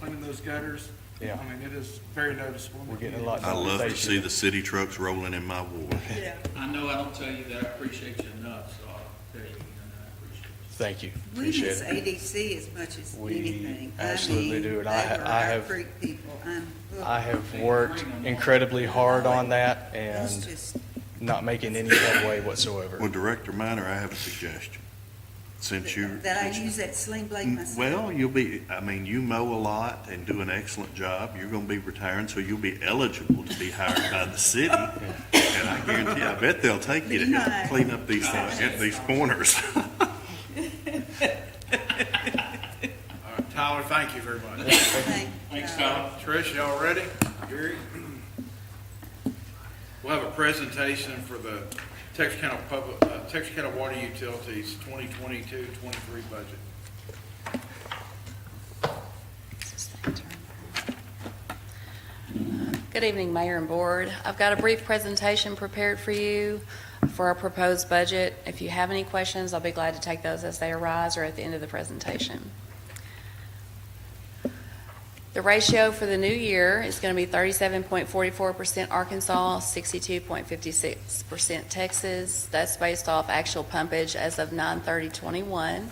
cleaning those gutters. Yeah. I mean, it is very noticeable. in the We're getting a community. lot I done. love to Thank see you. the city trucks rolling in my ward. Yeah. I know I don't tell you that I appreciate you enough, so I'll tell you, I appreciate you. Thank you. We Appreciate miss it. ADC as much as We anything. absolutely do, and they I were have- our great people. I have worked incredibly hard on that It's and just, not making any headway whatsoever. Well, Director Minor, I have a suggestion. Since you. that I use that sling blade myself. Well, you mow a lot and do an excellent job. You're going to be retiring, so you'll be eligible to be hired by the city. And I guarantee, I bet they'll take you to help clean up these corners. All right, Tyler, thank you very much. Thanks, Tyler. Trish, y'all ready? Gary? We'll have a presentation for the Texarkana Water Utilities 2022-23 budget. Good evening, Mayor and Board. I've got a brief presentation prepared for you for our proposed budget. If you have any questions, I'll be glad to take those as they arise or at the end of the presentation. The ratio for the new year is going to be 37.44% Arkansas, 62.56% Texas. That's based off actual pumpage as of 9/30/21.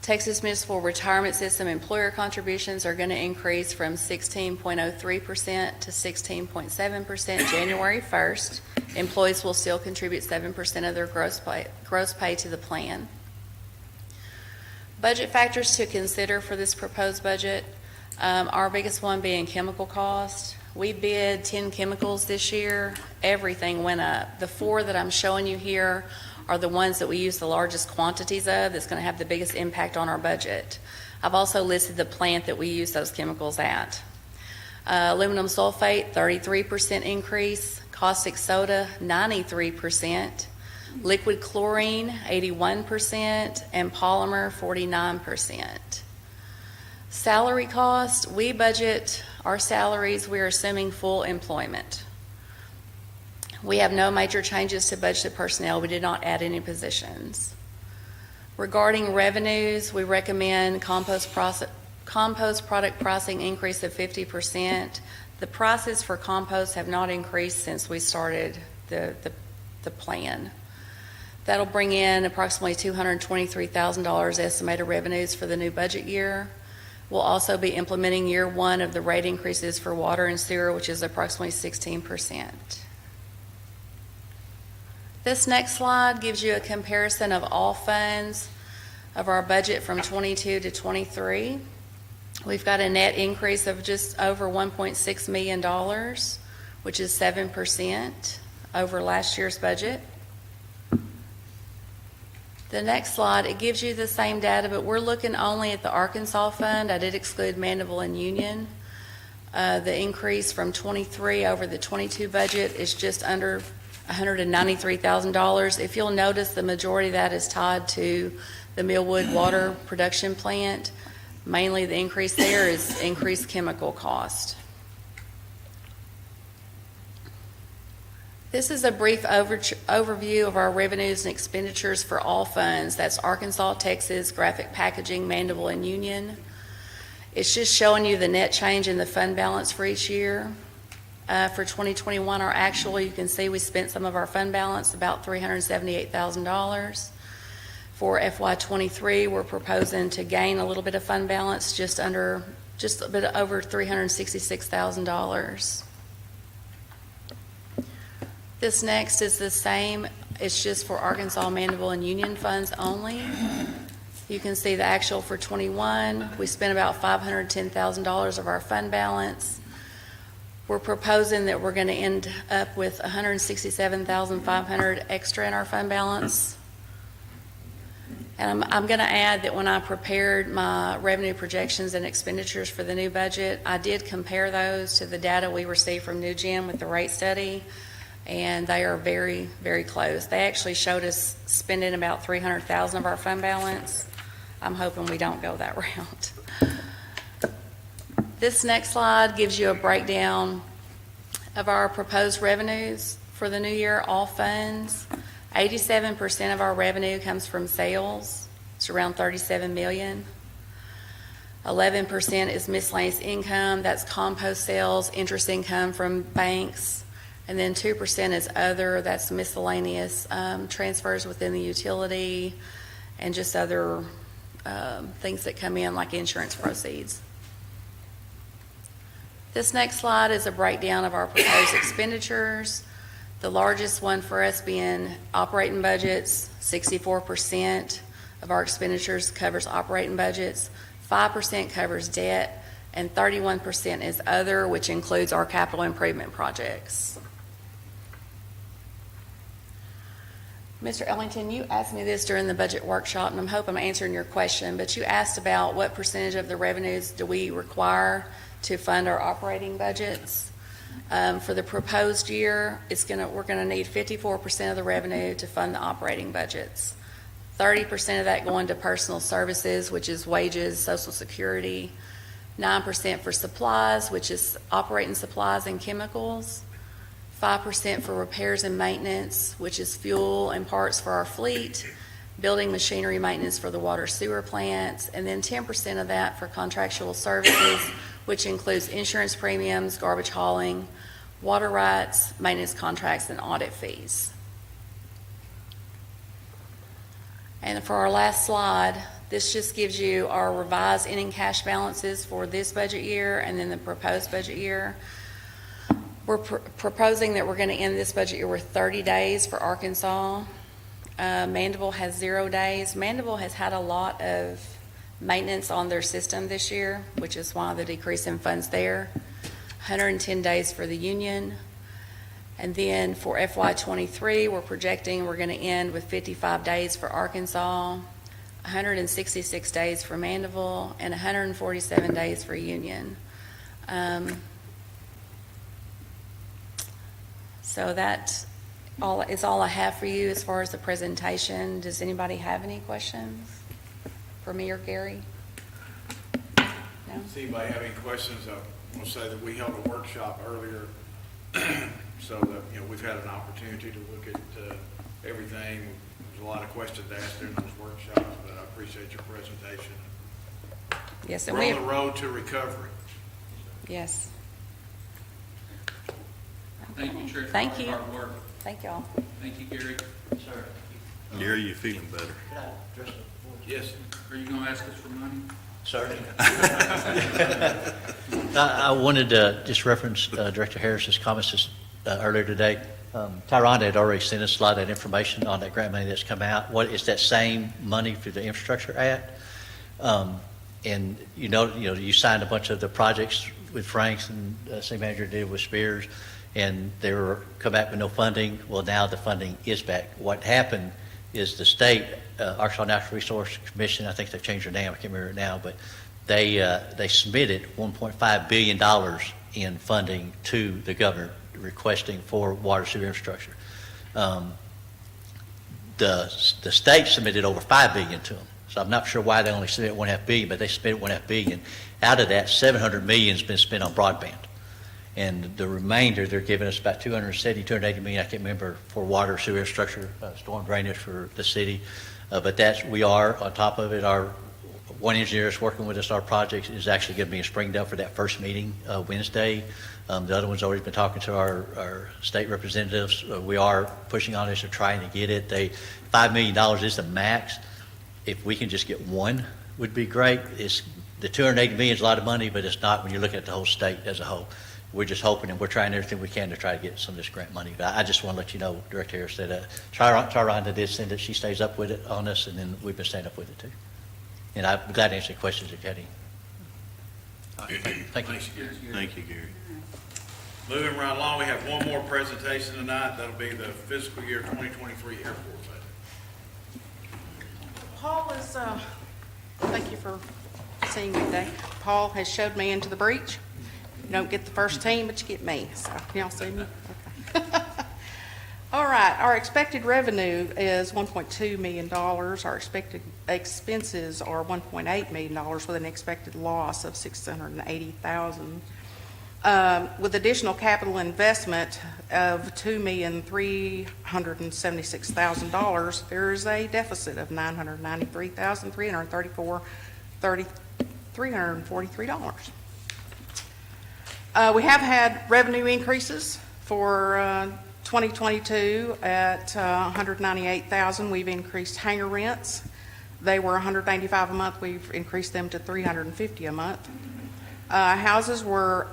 Texas Municipal Retirement System employer contributions are going to increase from 16.03% to 16.7% January 1st. Employees will still contribute 7% of their gross pay to the plan. Budget factors to consider for this proposed budget. Our biggest one being chemical cost. We bid 10 chemicals this year. Everything went up. The 4 that I'm showing you here are the ones that we use the largest quantities of that's going to have the biggest impact on our budget. I've also listed the plant that we use those chemicals at. Aluminum sulfate, 33% increase. Caustic soda, 93%. Liquid chlorine, 81%. And polymer, 49%. Salary cost, we budget our salaries, we're assuming full employment. We have no major changes to budgeted personnel. We did not add any positions. Regarding revenues, we recommend compost product pricing increase of 50%. The prices for compost have not increased since we started the plan. That'll bring in approximately $223,000 estimated revenues for the new budget year. We'll also be implementing year one of the rate increases for water and sewer, which is approximately 16%. This next slide gives you a comparison of all funds of our budget from 22 to 23. We've got a net increase of just over $1.6 million, which is 7% over last year's budget. The next slide, it gives you the same data, but we're looking only at the Arkansas fund. I did exclude Mandeville and Union. The increase from 23 over the 22 budget is just under $193,000. If you'll notice, the majority of that is tied to the Millwood water production plant. Mainly the increase there is increased chemical cost. This is a brief overview of our revenues and expenditures for all funds. That's Arkansas, Texas, Graphic Packaging, Mandeville, and Union. It's just showing you the net change in the fund balance for each year. For 2021, our actual, you can see we spent some of our fund balance, about $378,000. For FY23, we're proposing to gain a little bit of fund balance, just a bit over $366,000. This next is the same. It's just for Arkansas, Mandeville, and Union funds only. You can see the actual for 21. We spent about $510,000 of our fund balance. We're proposing that we're going to end up with $167,500 extra in our fund balance. And I'm going to add that when I prepared my revenue projections and expenditures for the new budget, I did compare those to the data we received from New Gen with the rate study, and they are very, very close. They actually showed us spending about $300,000 of our fund balance. I'm hoping we don't go that route. This next slide gives you a breakdown of our proposed revenues for the new year, all funds. 87% of our revenue comes from sales. It's around $37 million. 11% is miscellaneous income. That's compost sales, interest income from banks. And then 2% is other. That's miscellaneous transfers within the utility and just other things that come in, like insurance proceeds. This next slide is a breakdown of our proposed expenditures. The largest one for us being operating budgets. 64% of our expenditures covers operating budgets, 5% covers debt, and 31% is other, which includes our capital improvement projects. Mr. Ellington, you asked me this during the budget workshop, and I hope I'm answering your question, but you asked about what percentage of the revenues do we require to fund our operating budgets. For the proposed year, we're going to need 54% of the revenue to fund the operating budgets. 30% of that going to personal services, which is wages, Social Security. 9% for supplies, which is operating supplies and chemicals. 5% for repairs and maintenance, which is fuel and parts for our fleet. Building machinery maintenance for the water sewer plants. And then 10% of that for contractual services, which includes insurance premiums, garbage hauling, water rights, maintenance contracts, and audit fees. And for our last slide, this just gives you our revised ending cash balances for this budget year and then the proposed budget year. We're proposing that we're going to end this budget year with 30 days for Arkansas. Mandeville has 0 days. Mandeville has had a lot of maintenance on their system this year, which is why the decrease in funds there. 110 days for the Union. And then for FY23, we're projecting we're going to end with 55 days for Arkansas, 166 days for Mandeville, and 147 days for Union. So that is all I have for you as far as the presentation. Does anybody have any questions for me or Gary? No? Does anybody have any questions? I want to say that we held a workshop earlier, so that, we've had an opportunity to look at everything. There's a lot of questions asked during those workshops, but I appreciate your presentation. Yes, and We're on the road to recovery. yes. Thank you, Trish, for Thank all your you. hard work. Thank y'all. Thank you, Gary. Gary, you feeling better? Yes. Are you gonna ask us for money? Sorry. I wanted to just reference Director Harris's comments earlier today. Tyrone had already sent us a lot of that information on that grant money that's come out. What is that same money through the Infrastructure Act? And you signed a bunch of the projects with Franks and city manager did with Spears, and they were come back with no funding. Well, now the funding is back. What happened is the state, Arkansas Natural Resource Commission, I think they've changed their name, I can't remember it now, but they submitted $1.5 billion in funding to the governor requesting for water sewer infrastructure. The state submitted over $5 billion to them. So I'm not sure why they only submitted $1.5 billion, but they submitted $1.5 billion. Out of that, $700 million has been spent on broadband. And the remainder, they're giving us about $270, $280 million, I can't remember, for water, sewer infrastructure, storm drainage for the city. But we are on top of it. Our one engineer is working with us. Our project is actually going to be in Springdale for that first meeting Wednesday. The other one's already been talking to our state representatives. We are pushing on this to trying to get it. $5 million is the max. If we can just get one, would be great. The $280 million is a lot of money, but it's not when you're looking at the whole state as a whole. We're just hoping, and we're trying everything we can to try to get some of this grant money. But I just want to let you know, Director Harris, that Tyrone did send it. She stays up with it on us, and then we've been staying up with it too. And I'm glad to answer any questions if you had any. All right, thank you. Thanks, Gary. Thank you, Gary. Moving right along, we have one more presentation tonight. That'll be the fiscal year 2023 airport budget. Paul is, thank you for seeing me today. Paul has showed me into the breach. You don't get the first team, but you get me. So, y'all see me? Okay. All right, our expected revenue is $1.2 million. Our expected expenses are $1.8 million with an expected loss of $680,000. With additional capital investment of $2,376,000, there is a deficit of $993,343. We have had revenue increases for 2022 at $198,000. We've increased hangar rents. They were $195 a month. We've increased them to $350 a month. Houses were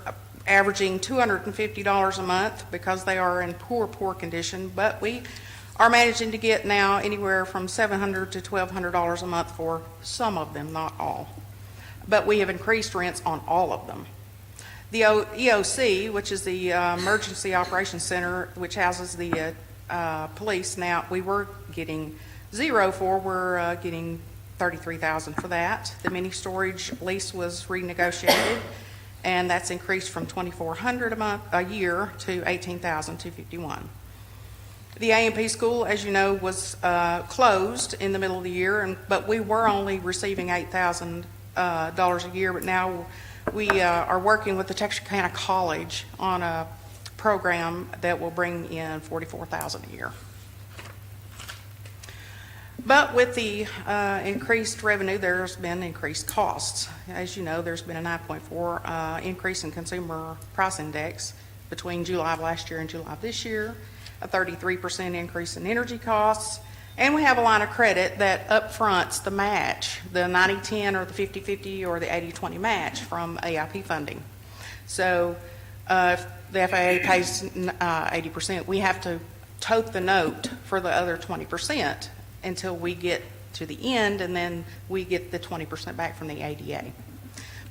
averaging $250 a month because they are in poor condition, but we are managing to get now anywhere from $700 to $1,200 a month for some of them, not all. But we have increased rents on all of them. The EOC, which is the Emergency Operations Center, which houses the police, now we were getting zero for, we're getting $33,000 for that. The mini storage lease was renegotiated, and that's increased from $2,400 a year to $18,251. The A&P school, as you know, was closed in the middle of the year, but we were only receiving $8,000 a year, but now we are working with the Texarkana College on a program that will bring in $44,000 a year. But with the increased revenue, there's been increased costs. As you know, there's been a 9.4 increase in consumer price index between July of last year and July of this year, a 33% increase in energy costs, and we have a line of credit that upfronts the match, the 90-10 or the 50-50 or the 80-20 match from AIP funding. So if the FAA pays 80%, we have to tote the note for the other 20% until we get to the end, and then we get the 20% back from the ADA.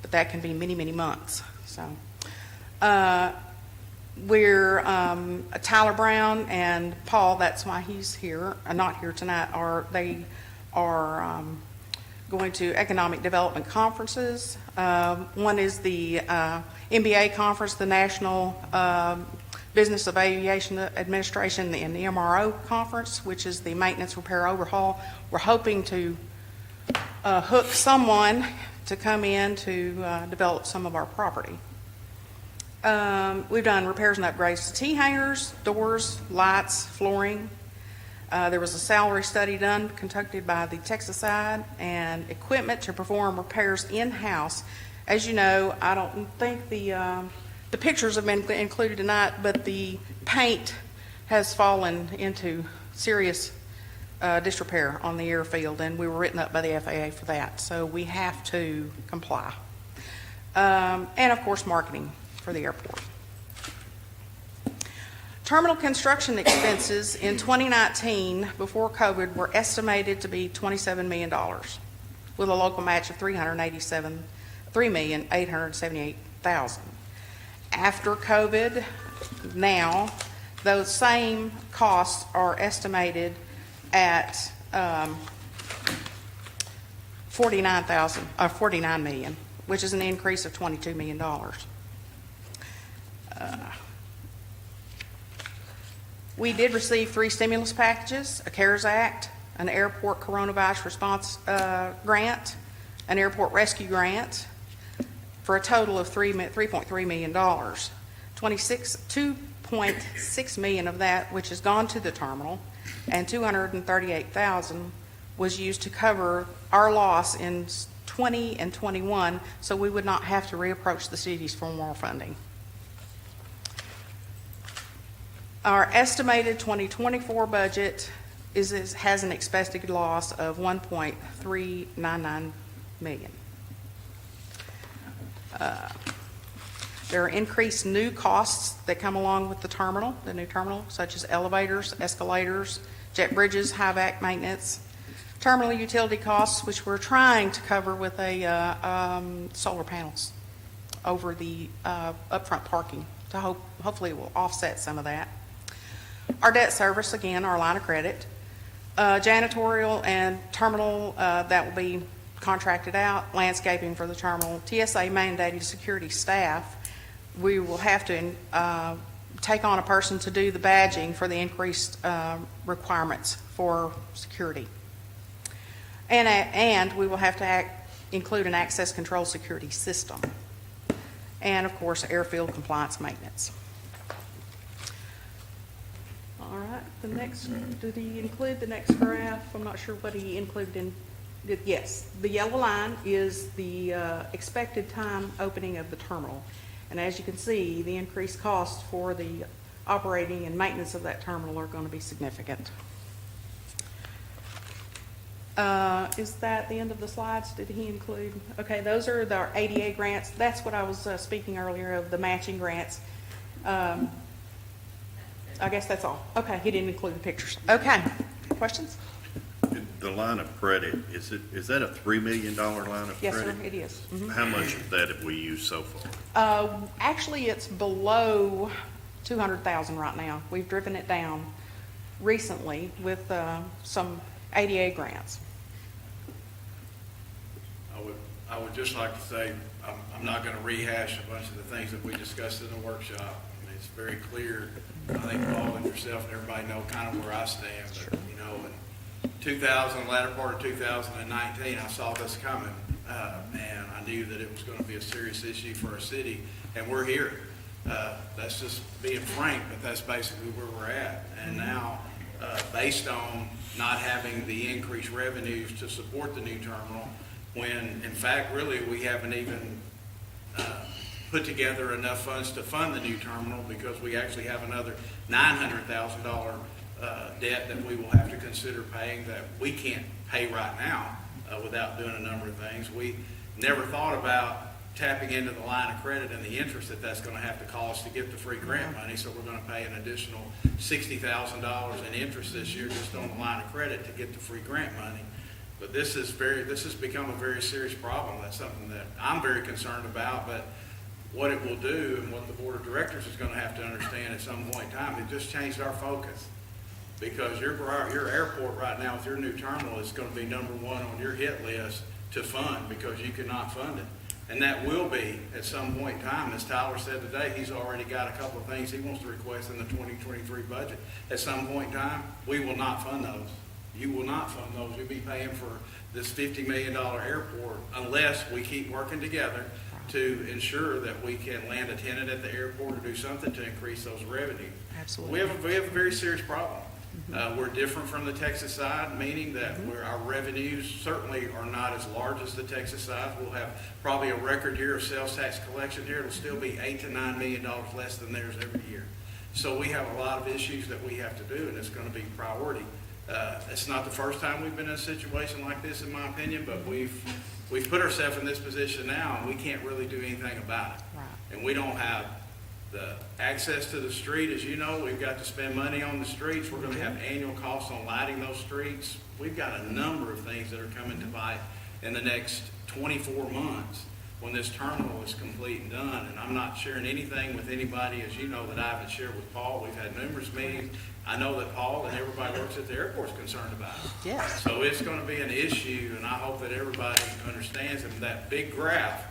But that can be many, many months. So we're Tyler Brown and Paul, that's why he's here, not here tonight, they are going to economic development conferences. One is the MBA conference, the National Business of Aviation Administration, and the MRO conference, which is the maintenance, repair, overhaul. We're hoping to hook someone to come in to develop some of our property. We've done repairs and upgrades to T-hangers, doors, lights, flooring. There was a salary study done, conducted by the Texas side, and equipment to perform repairs in-house. As you know, I don't think the The pictures have been included tonight, but the paint has fallen into serious disrepair on the airfield, and we were written up by the FAA for that, so we have to comply. And of course, marketing for the airport. Terminal construction expenses in 2019, before COVID, were estimated to be $27 million, with a local match of $3,878,000. After COVID, now, those same costs are estimated at $49 million, which is an increase of $22 million. We did receive 3 stimulus packages: a CARES Act, an airport coronavirus response grant, an airport rescue grant, for a total of $3.3 million. $2.6 million of that, which has gone to the terminal, and $238,000 was used to cover our loss in 20 and 21, so we would not have to reapproach the cities for more funding. Our estimated 2024 budget has an expected loss of $1.399 million. There are increased new costs that come along with the new terminal, such as elevators, escalators, jet bridges, high vac maintenance, terminal utility costs, which we're trying to cover with solar panels over the upfront parking to hopefully it will offset some of that. Our debt service, again, our line of credit, janitorial and terminal that will be contracted out, landscaping for the terminal, TSA mandated security staff. We will have to take on a person to do the badging for the increased requirements for security. And we will have to include an access control security system. And, of course, airfield compliance maintenance. All right, the next, did he include the next graph? I'm not sure what he included in. Yes, the yellow line is the expected time opening of the terminal. And as you can see, the increased costs for the operating and maintenance of that terminal are going to be significant. Is that the end of the slides? Did he include? Okay, those are the ADA grants. That's what I was speaking earlier of, the matching grants. I guess that's all. Okay, he didn't include the pictures. Okay, questions? The line of credit, is that a $3 million line of Yes, credit? sir, it is. Mhm. How much of that have we used so far? Actually, it's below 200,000 right now. We've driven it down recently with some ADA grants. I would just like to say, I'm not going to rehash a bunch of the things that we discussed in the workshop. I mean, it's very clear. I think Paul and yourself and everybody know kind of where I stand. But, you know, in 2000, latter part of 2019, I saw this coming, and I knew that it was going to be a serious issue for our city, and we're here. That's just being frank, but that's basically where we're at. And now, based on not having the increased revenues to support the new terminal, when in fact really we haven't even put together enough funds to fund the new terminal, because we actually have another $900,000 debt that we will have to consider paying that we can't pay right now without doing a number of things. We never thought about tapping into the line of credit and the interest that that's going to have to cost to get the free grant money, so we're going to pay an additional $60,000 in interest this year just on the line of credit to get the free grant money. But this has become a very serious problem. That's something that I'm very concerned about, but what it will do and what the board of directors is going to have to understand at some point in time, it just changed our focus. Because your airport right now with your new terminal is going to be number one on your hit list to fund, because you cannot fund it. And that will be at some point in time. As Tyler said today, he's already got a couple of things he wants to request in the 2023 budget. At some point in time, we will not fund those. You will not fund those. You'll be paying for this $50 million airport unless we keep working together to ensure that we can land a tenant at the airport or do something to increase those revenues. Absolutely. We have a very serious problem. We're different from the Texas side, meaning that our revenues certainly are not as large as the Texas side. We'll have probably a record year of sales tax collection here. It'll still be $8 to $9 million less than theirs every year. So we have a lot of issues that we have to do, and it's going to be priority. It's not the first time we've been in a situation like this, in my opinion, but we've put ourselves in this position now, and we can't really do anything about it. Right. And we don't have the access to the street. As you know, we've got to spend money on the streets. We're going to have annual costs on lighting those streets. We've got a number of things that are coming to light in the next 24 months when this terminal is complete and done. And I'm not sharing anything with anybody, as you know, that I haven't shared with Paul. We've had numerous meetings. I know that Paul and everybody works at the airport is concerned about it. Yes. So it's going to be an issue, and I hope that everybody understands it. That big graph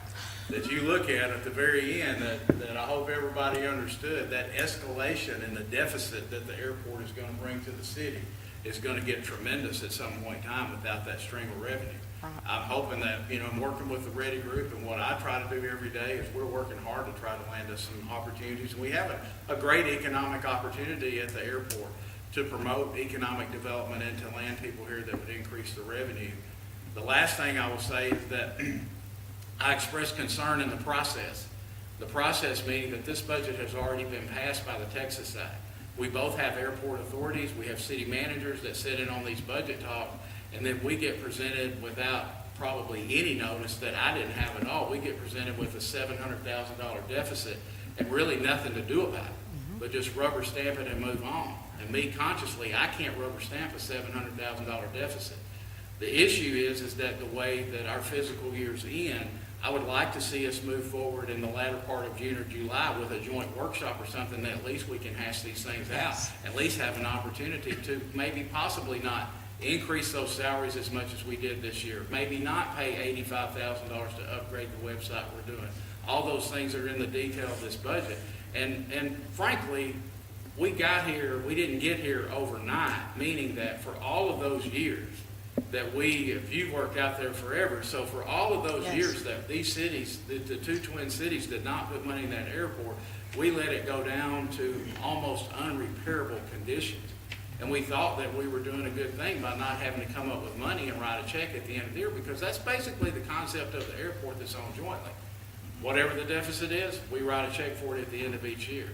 that you look at the very end, that I hope everybody understood, that escalation in the deficit that the airport is going to bring to the city is going to get tremendous at some point in time without that stream of revenue. Right. I'm hoping that, I'm working with the Ready Group, and what I try to do every day is we're working hard to try to land us some opportunities. And we have a great economic opportunity at the airport to promote economic development and to land people here that would increase the revenue. The last thing I will say is that I expressed concern in the process. The process meaning that this budget has already been passed by the Texas side. We both have airport authorities, we have city managers that sit in on these budget talks, and then we get presented without probably any notice that I didn't have at all. We get presented with a $700,000 deficit and really nothing to do about it, but just rubber stamp it and move on. And me consciously, I can't rubber stamp a $700,000 deficit. The issue is that the way that our fiscal year's end, I would like to see us move forward in the latter part of June or July with a joint workshop or something that at least we can hash these things out. At least have an opportunity to maybe possibly not increase those salaries as much as we did this year. Maybe not pay $85,000 to upgrade the website we're doing. All those things are in the detail of this budget. And frankly, we didn't get here overnight, meaning that for all of those years, that if you've worked out there forever, so for all of those years that these cities, the two twin cities did not put money in that airport, we let it go down to almost unrepairable conditions. And we thought that we were doing a good thing by not having to come up with money and write a check at the end of the year, because that's basically the concept of the airport that's owned jointly. Whatever the deficit is, we write a check for it at the end of each year.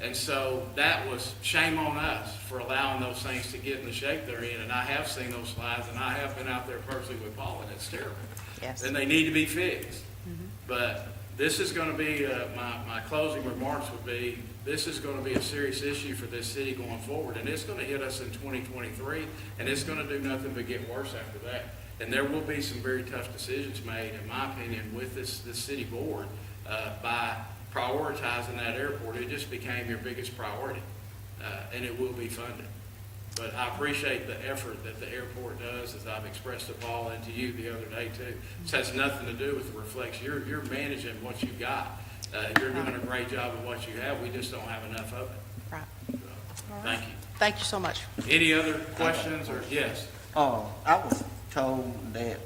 And so that was shame on us for allowing those things to get in the shape they're in. And I have seen those slides, and I have been out there personally with Paul, and it's terrible. Yes. And they need to be fixed. But this is going to be, my closing remarks would be, this is going to be a serious issue for this city going forward. And it's going to hit us in 2023, and it's going to do nothing but get worse after that. And there will be some very tough decisions made, in my opinion, with this city board by prioritizing that airport. It just became your biggest priority, and it will be funded. But I appreciate the effort that the airport does, as I've expressed to Paul and to you the other day too. This has nothing to do with the reflection. You're managing what you've got. You're doing a great job of what you have. We just don't have enough of it. Right. So, thank you. Thank you so much. Any other questions or yes? I was told that,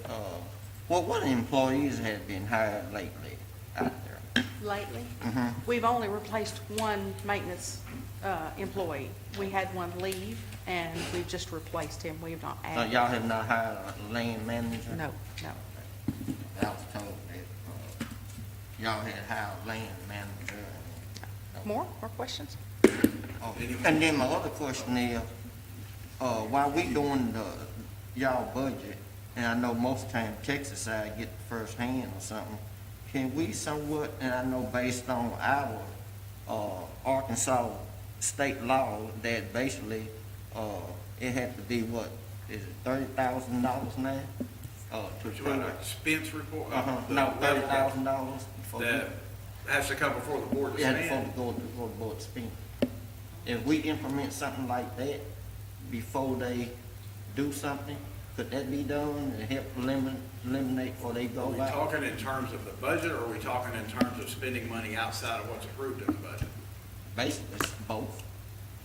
what employees have been hired lately out there? Lately, we've only replaced one maintenance employee. We had one leave, and we've just replaced him. We've not added. Y'all have not hired a land manager? No. I was told that, y'all had hired a land manager. More questions? And then my other question is, while we doing y'all budget, and I know most time Texas side get the first hand or something, can we somewhat, and I know based on our Arkansas state law, that basically it had to be what, is it $30,000 now? To Which one, expense report? No, $30,000. That has to come before the board to Yeah, spend. before the board to spend. If we implement something like that before they do something, could that be done and help eliminate or they Are go we back? talking in terms of the budget, or are we talking in terms of spending money outside of what's approved in the budget? Basically, it's both.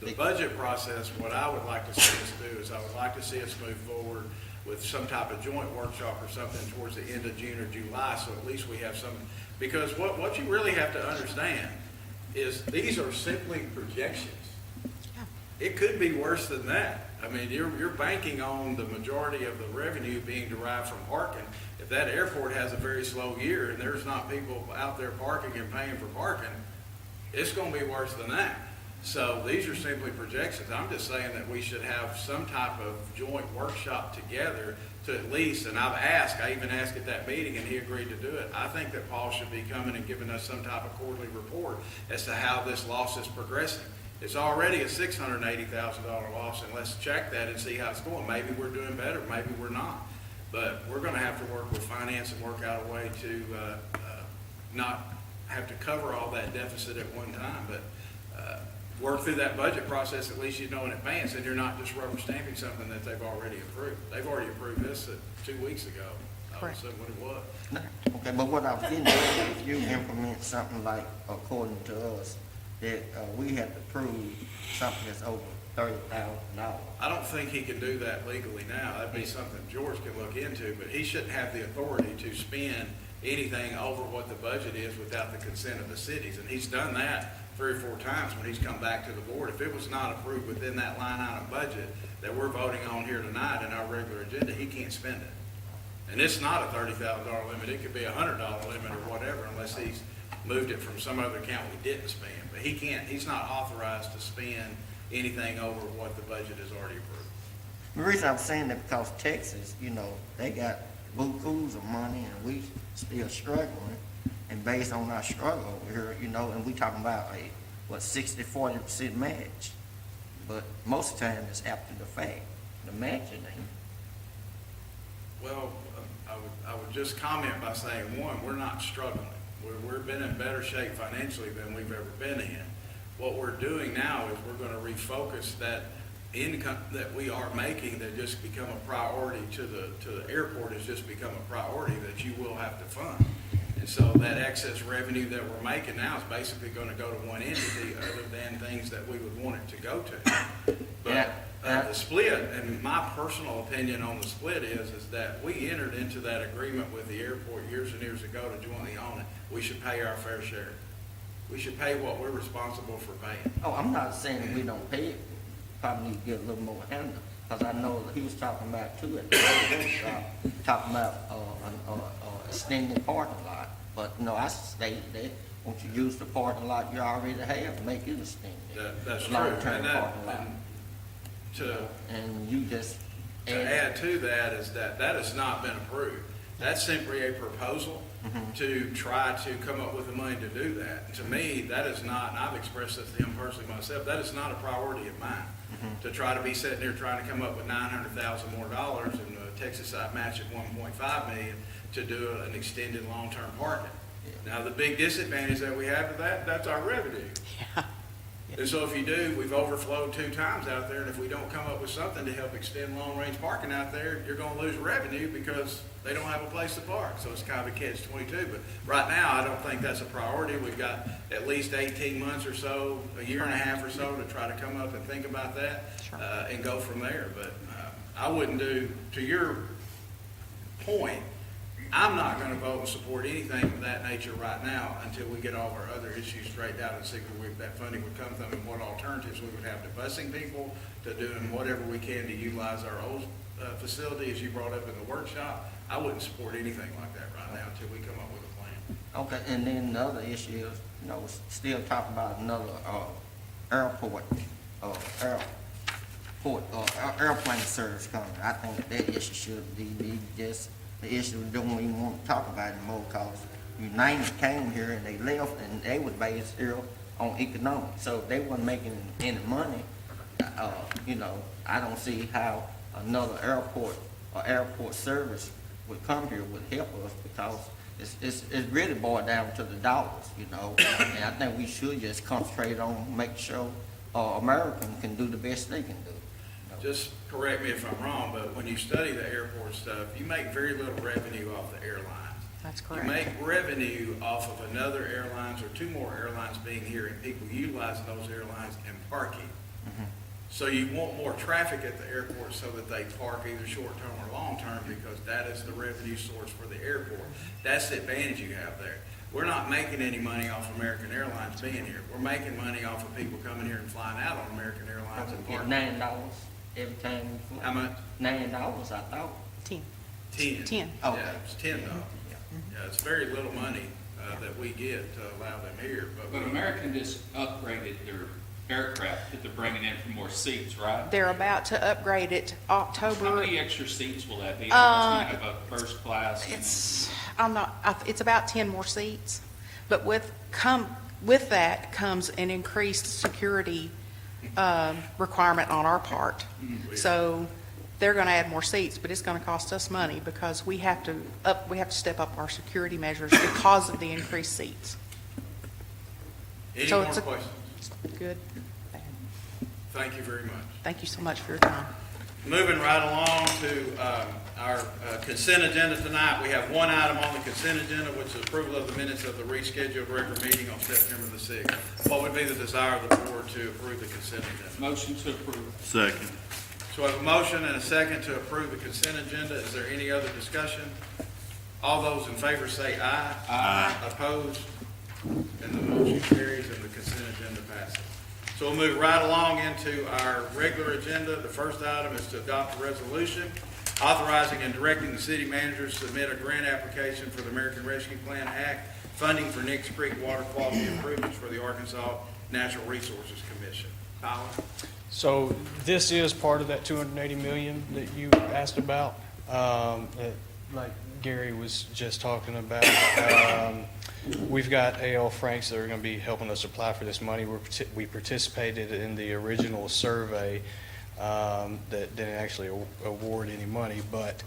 The budget process, what I would like to see us do is I would like to see us move forward with some type of joint workshop or something towards the end of June or July, so at least we have some, because what you really have to understand is these are simply projections. it could be worse than that. I mean, you're banking on the majority of the revenue being derived from parking. If that airport has a very slow year and there's not people out there parking and paying for parking, it's gonna be worse than that. So these are simply projections. I'm just saying that we should have some type of joint workshop together to at least, and I even asked at that meeting and he agreed to do it. I think that Paul should be coming and giving us some type of quarterly report as to how this loss is progressing. It's already a $680,000 loss, and let's check that and see how it's going. Maybe we're doing better, maybe we're not. But we're gonna have to work with finance and work out a way to not have to cover all that deficit at one time, but work through that budget process, at least you know in advance, and you're not just rubber stamping something that they've already approved. They've already approved this 2 weeks ago. I Correct. said what it was. Okay, but what I was getting at, if you implement something like, according to us, that we have to prove something that's over $30,000. I don't think he can do that legally now. That'd be something George can look into, but he shouldn't have the authority to spend anything over what the budget is without the consent of the cities. And he's done that 3 or 4 times when he's come back to the board. If it was not approved within that line item budget that we're voting on here tonight in our regular agenda, he can't spend it. And it's not a $30,000 limit. It could be a $100 limit or whatever, unless he's moved it from some other account we didn't spend. But he can't, he's not authorized to spend anything over what the budget is already approved. The reason I'm saying that because Texas, they got bukus of money and we still struggling. And based on our struggle over here, and we talking about 60-40% match. But most of the time it's after the fact. The matching ain't. Well, I would just comment by saying, one, we're not struggling. We've been in better shape financially than we've ever been in. What we're doing now is we're going to refocus that income that we are making that just become a priority to the airport has just become a priority that you will have to fund. And so that excess revenue that we're making now is basically going to go to one entity other than things that we would want it to go to. But the split, and my personal opinion on the split is that we entered into that agreement with the airport years and years ago to jointly own it. We should pay our fair share. We should pay what we're responsible for paying. Oh, I'm not saying that we don't pay it. Probably need to get a little more handle. Because I know that he was talking about too at the workshop, talking about extending parking lot. But no, I stated that once you use the parking lot you already have, make it extended. That's true. Long-term parking lot. And And you just to add to that is that has not been approved. That's simply a proposal to try to come up with the money to do that. To me, that is not, and I've expressed this to him personally myself, that is not a priority of mine. To try to be sitting there trying to come up with $900,000 more dollars and the Texas side match at $1.5 million to do an extended long-term parking. Now, the big disadvantage that we have to that's our revenue. Yeah. And so if you do, we've overflowed 2 times out there, and if we don't come up with something to help extend long-range parking out there, you're gonna lose revenue because they don't have a place to park. So it's kind of a catch-22. But right now, I don't think that's a priority. We've got at least 18 months or so, a year and a half or so to try to come up and think about that and go from there. But I wouldn't do, to your point, I'm not going to vote and support anything of that nature right now until we get all of our other issues straightened out and see where that funding would come from and what alternatives we would have to busing people, to doing whatever we can to utilize our old facility, as you brought up in the workshop. I wouldn't support anything like that right now until we come up with a plan. okay. And then the other issue is, still talking about another airplane service coming. I think that issue should be just. The issue we don't even want to talk about anymore because United came here and they left and they was based here on economics. So if they wasn't making any money, I don't see how another airport or airport service would come here would help us because it's really boiled down to the dollars, And I think we should just concentrate on making sure Americans can do the best they can do. Just correct me if I'm wrong, but when you study the airport stuff, you make very little revenue off the airlines. That's You correct. make revenue off of another airlines or 2 more airlines being here and people utilizing those airlines and parking. So you want more traffic at the airport so that they park either short-term or long-term, because that is the revenue source for the airport. That's the advantage you have there. We're not making any money off American Airlines being here. We're making money off of people coming here and flying out on American Airlines and Get parking. $9 every time we fly. How much? $9, I thought. 10. 10. 10. Yeah, it's $10. Yeah, it's very little money that we get to allow them here, But American just upgraded their aircraft that they're bringing in for more seats, right? They're about to upgrade it How October. many extra seats will that be? It's gonna have a first class. and- It's about 10 more seats, but with that comes an increased security requirement on our part. So they're going to add more seats, but it's going to cost us money because we have to step up our security measures because of the increased seats. Any So more it's a- questions? Good. Thank you very much. Thank you so much for your time. Moving right along to our consent agenda tonight, we have one item on the consent agenda, which is approval of the minutes of the rescheduled regular meeting on September the 6th. What would be the desire of the board to approve the consent agenda? Motion to approve. Second. So I have a motion and a second to approve the consent agenda. Is there any other discussion? All those in favor say aye. Aye. Opposed? And the motion carries and the consent agenda passes. So we'll move right along into our regular agenda. The first item is to adopt a resolution authorizing and directing the city manager to submit a grant application for the American Rescue Plan Act funding for Knicks Creek water quality improvements for the Arkansas Natural Resources Commission. Tyler? So this is part of that 280 million that you asked about, like Gary was just talking about. We've got A.L. Franks that are going to be helping us apply for this money. We participated in the original survey that didn't actually award any money, but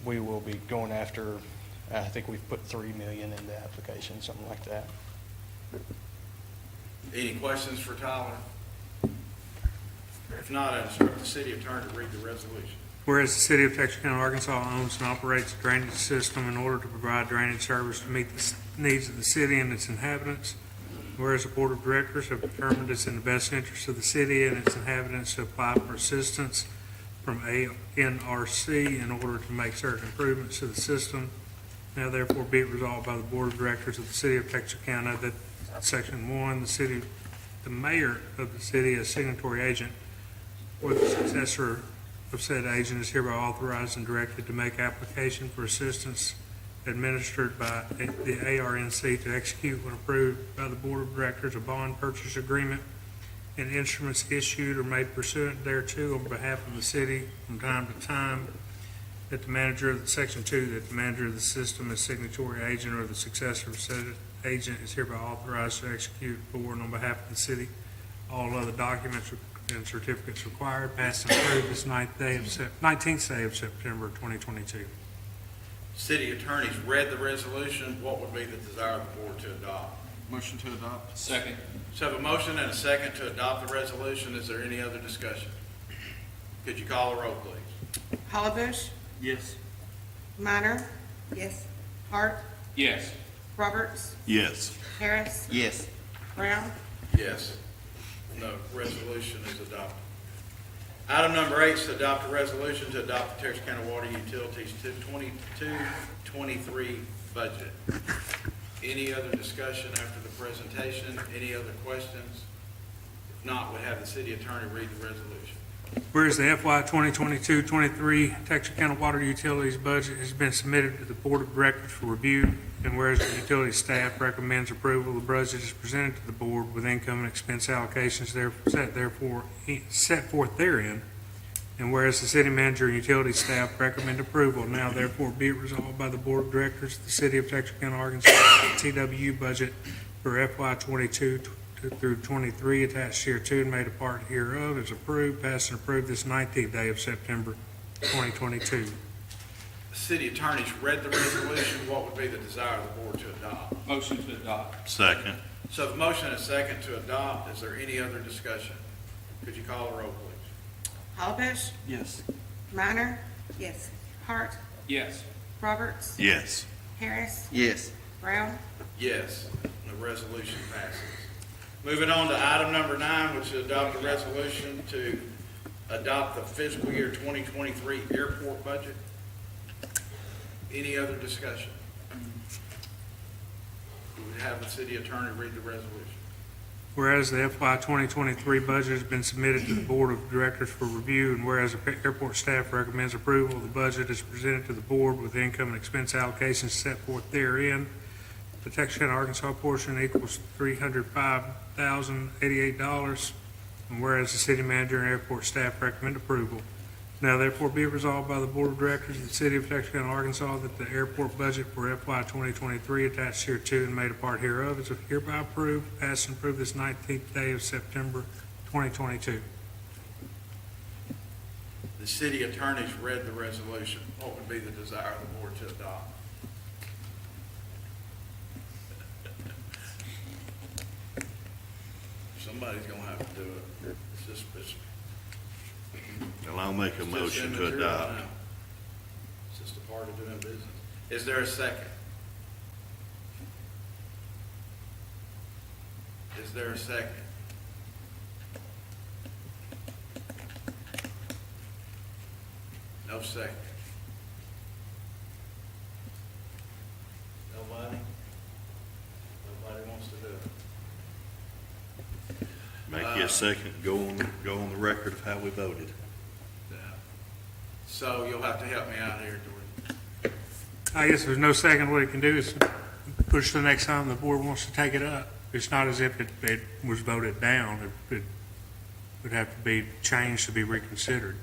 we will be going after, I think we've put $3 million in the application, something like that. Any questions for Tyler? If not, I instruct the city attorney to read the resolution. Whereas the city of Texarkana, Arkansas owns and operates a drainage system in order to provide drainage service to meet the needs of the city and its inhabitants. Whereas the board of directors have determined it's in the best interest of the city and its inhabitants to apply for assistance from ANRC in order to make certain improvements to the system. Now therefore be it resolved by the board of directors of the city of Texarkana that Section 1, the mayor of the city as signatory agent or the successor of said agent is hereby authorized and directed to make application for assistance administered by the ARNC to execute when approved by the Board of Directors a bond purchase agreement and instruments issued or made pursuant thereto on behalf of the city from time to time, that the manager of Section 2, that the manager of the system as signatory agent or the successor of said agent is hereby authorized to execute for and on behalf of the city all other documents and certificates required, passed and approved this 19th day of September 2022. City attorney's read the resolution. What would be the desire of the board to adopt? Motion to adopt. Second. So I have a motion and a second to adopt the resolution. Is there any other discussion? Could you call the roll, please? Hollabush, Yes. Minor, Yes. Hart, Yes. Roberts, Yes. Harris, Yes. Brown, Yes. The resolution is adopted. Item number 8 is to adopt a resolution to adopt the Texarkana Water Utilities 22-23 budget. Any other discussion after the presentation? Any other questions? If not, we have the city attorney read the resolution. Whereas the FY 2022-23 Texarkana Water Utilities budget has been submitted to the Board of Directors for review, and whereas the utility staff recommends approval, the budget is presented to the board with income and expense allocations set forth therein, and whereas the city manager and utility staff recommend approval, now therefore be it resolved by the Board of Directors of the City of Texarkana, Arkansas, TWU budget for FY 22 through 23 attached here to and made a part hereof is approved, passed and approved this 19th day of September 2022. The city attorney's read the resolution. What would be the desire of the board to adopt? Motion to adopt. Second. So the motion and a second to adopt. Is there any other discussion? Could you call the roll, please? Hollabush, Yes. Minor, Yes. Hart, Yes. Roberts, Yes. Harris, Yes. Brown, Yes, the resolution passes. Moving on to item number 9, which is adopt a resolution to adopt the fiscal year 2023 airport budget. Any other discussion? We would have the city attorney read the resolution. Whereas the FY 2023 budget has been submitted to the Board of Directors for review, and whereas the airport staff recommends approval of the budget as presented to the board with income and expense allocations set forth therein, the Texarkana, Arkansas portion equals $305,088, and whereas the city manager and airport staff recommend approval, now therefore be resolved by the Board of Directors of the City of Texarkana, Arkansas, that the airport budget for FY 2023 attached here to and made a part hereof is hereby approved, passed and approved this 19th day of September 2022. The city attorneys read the resolution. What would be the desire of the board to adopt? Somebody's gonna have to do it. It's just, Well, I'll make a it's just motion to immaterial adopt. now. It's just a part of doing business. Is there a second? Is there a second? No second. Nobody? Nobody wants to do it. Make you a second, go on the record of how we voted. Yeah. So you'll have to help me out here, Jordan. I guess there's no second. What it can do is push the next time the board wants to take it up. It's not as if it was voted down. It would have to be changed to be reconsidered.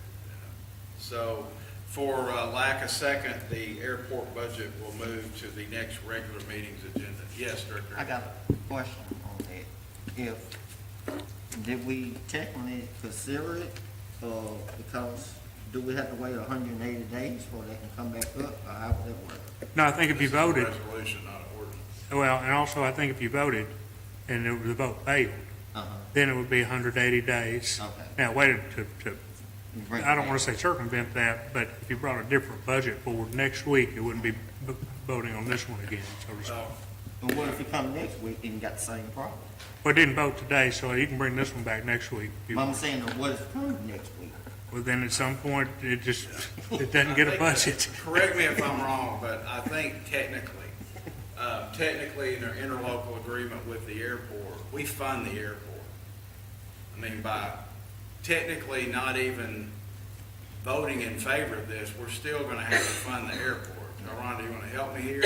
So for lack of second, the airport budget will move to the next regular meeting's agenda. Yes, Director? I got a question on that. Did we technically consider it, because do we have to wait 180 days before they can come back up, or how would that work? No, I think if you This is a voted, resolution, not an ordinance. well, and also I think if you voted and the vote failed, Uh-huh. then it would be 180 days. Okay. Now, wait to Bring I don't it want to back. say circumvent that, but if you brought a different budget forward next week, it wouldn't be voting on this one again, so to speak. So, But what if you come next week and you got the same problem? Well, it didn't vote today, so you can bring this one back next week. if you I'm want. saying, what if it comes next week? Well, then at some point, it doesn't get a budget. correct me if I'm wrong, but I think technically in our interlocal agreement with the airport, we fund the airport. I mean, by technically not even voting in favor of this, we're still gonna have to fund the airport. Now, Rhonda, you wanna help me here?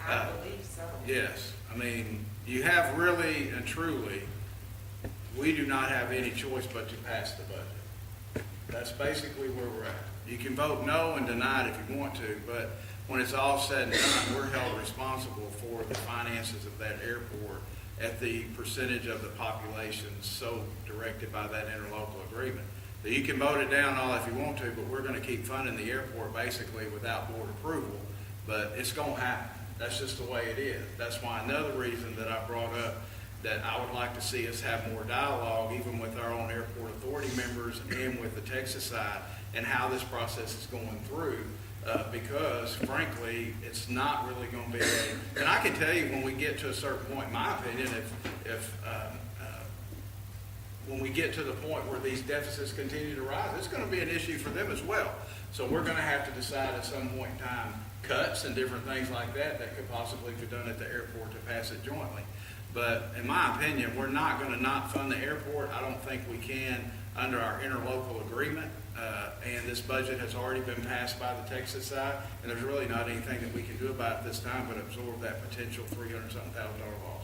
I believe so. Yes, I mean, you have really and truly, we do not have any choice but to pass the budget. That's basically where we're at. You can vote no and deny it if you want to, but when it's all said and done, we're held responsible for the finances of that airport at the percentage of the population so directed by that interlocal agreement. So you can vote it down all if you want to, but we're gonna keep funding the airport basically without board approval, but it's gonna happen. That's just the way it is. That's why another reason that I brought up that I would like to see us have more dialogue, even with our own airport authority members and with the Texas side, and how this process is going through, because frankly, it's not really gonna be and I can tell you, when we get to a certain point, in my opinion, when we get to the point where these deficits continue to rise, it's gonna be an issue for them as well. So we're gonna have to decide at some point in time, cuts and different things like that could possibly be done at the airport to pass it jointly. But in my opinion, we're not gonna not fund the airport. I don't think we can under our interlocal agreement. And this budget has already been passed by the Texas side, and there's really not anything that we can do about it this time but absorb that potential $300-something thousand loss.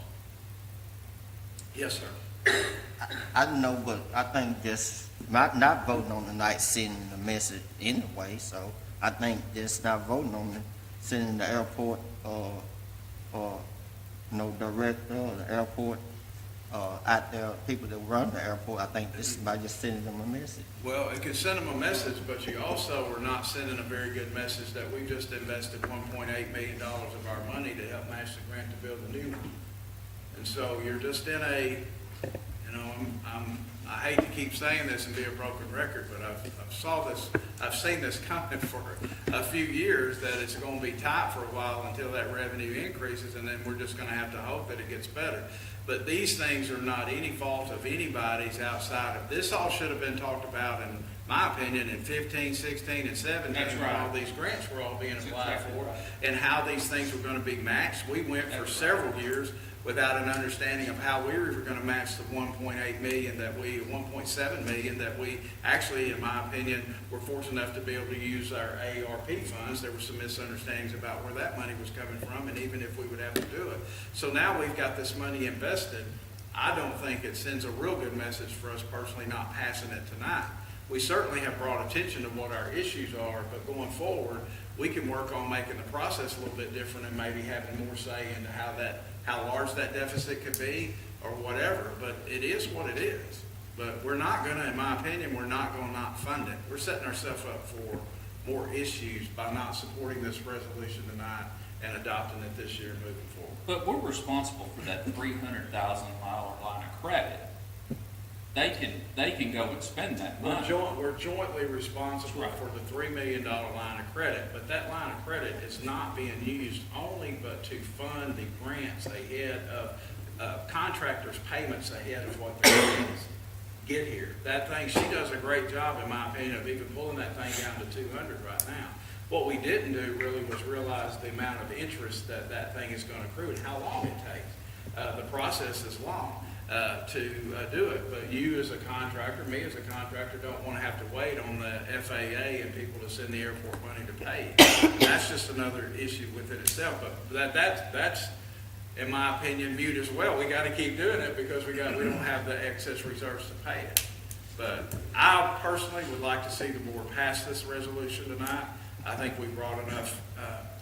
Yes, sir. I don't know, but I think just not voting on the night sending the message anyway, so I think just not voting on it, sending the airport, director of the airport, out there, people that run the airport, I think this is by just sending them a message. Well, it can send them a message, but you also are not sending a very good message that we just invested $1.8 million of our money to help match the grant to build a new one. And so you're just in a, You know, I hate to keep saying this and be a broken record, but I've seen this coming for a few years, that it's gonna be tight for a while until that revenue increases, and then we're just gonna have to hope that it gets better. But these things are not any fault of anybody's outside of, this all should have been talked about, in my opinion, in 15, 16, and 17. That's when right. all these grants were all being That's applied exactly for, right. and how these things were gonna be matched. We went for several years without an understanding of how we were gonna match the 1.8 million that we, 1.7 million that we actually, in my opinion, were fortunate enough to be able to use our ARP funds. There were some misunderstandings about where that money was coming from, and even if we would have to do it. So now we've got this money invested. I don't think it sends a real good message for us personally not passing it tonight. We certainly have brought attention to what our issues are, but going forward, we can work on making the process a little bit different and maybe having more say into how large that deficit could be or whatever, but it is what it is. But we're not gonna, in my opinion, we're not gonna not fund it. We're setting ourselves up for more issues by not supporting this resolution tonight and adopting it this year moving forward. But we're responsible for that $300,000 line of credit. They can go and spend that money. We're jointly responsible Right. for the $3 million line of credit, but that line of credit is not being used only but to fund the grants ahead of contractors' payments ahead of what the grants get here. That thing, she does a great job, in my opinion, of even pulling that thing down to 200 right now. What we didn't do really was realize the amount of interest that thing is going to accrue and how long it takes. The process is long. To do it, but you as a contractor, me as a contractor, don't want to have to wait on the FAA and people to send the airport money to pay. That's just another issue within itself, but that's, in my opinion, viewed as well. We got to keep doing it because we don't have the excess reserves to pay it. But I personally would like to see the board pass this resolution tonight. I think we brought enough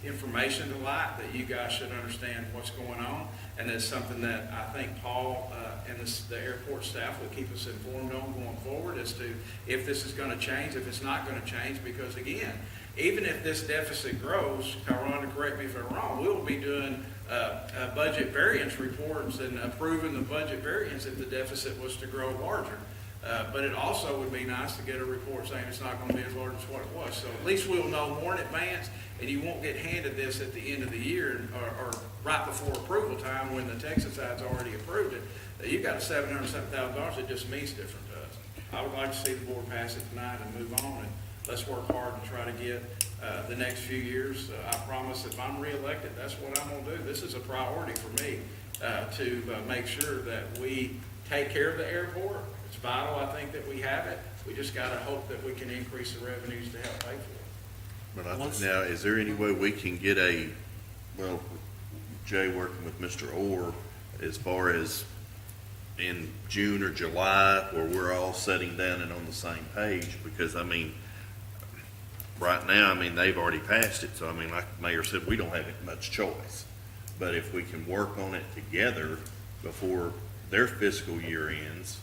information to light that you guys should understand what's going on, and it's something that I think Paul and the airport staff will keep us informed on going forward as to if this is going to change, if it's not going to change, because again, even if this deficit grows, Rhonda, correct me if I'm wrong, we'll be doing budget variance reports and approving the budget variance if the deficit was to grow larger. But it also would be nice to get a report saying it's not going to be as large as what it was. So at least we'll know more in advance, and you won't get handed this at the end of the year or right before approval time when the Texas side's already approved it, that you've got a $707,000. It just means different to us. I would like to see the board pass it tonight and move on, and let's work hard and try to get the next few years. I promise if I'm reelected, that's what I'm going to do. This is a priority for me to make sure that we take care of the airport. It's vital, I think, that we have it. We just got to hope that we can increase the revenues to help pay for it. But now, is there any way we can get Jay working with Mr. Orr as far as in June or July where we're all sitting down and on the same page? Because, right now, they've already passed it. So, like the mayor said, we don't have much choice. But if we can work on it together before their fiscal year ends,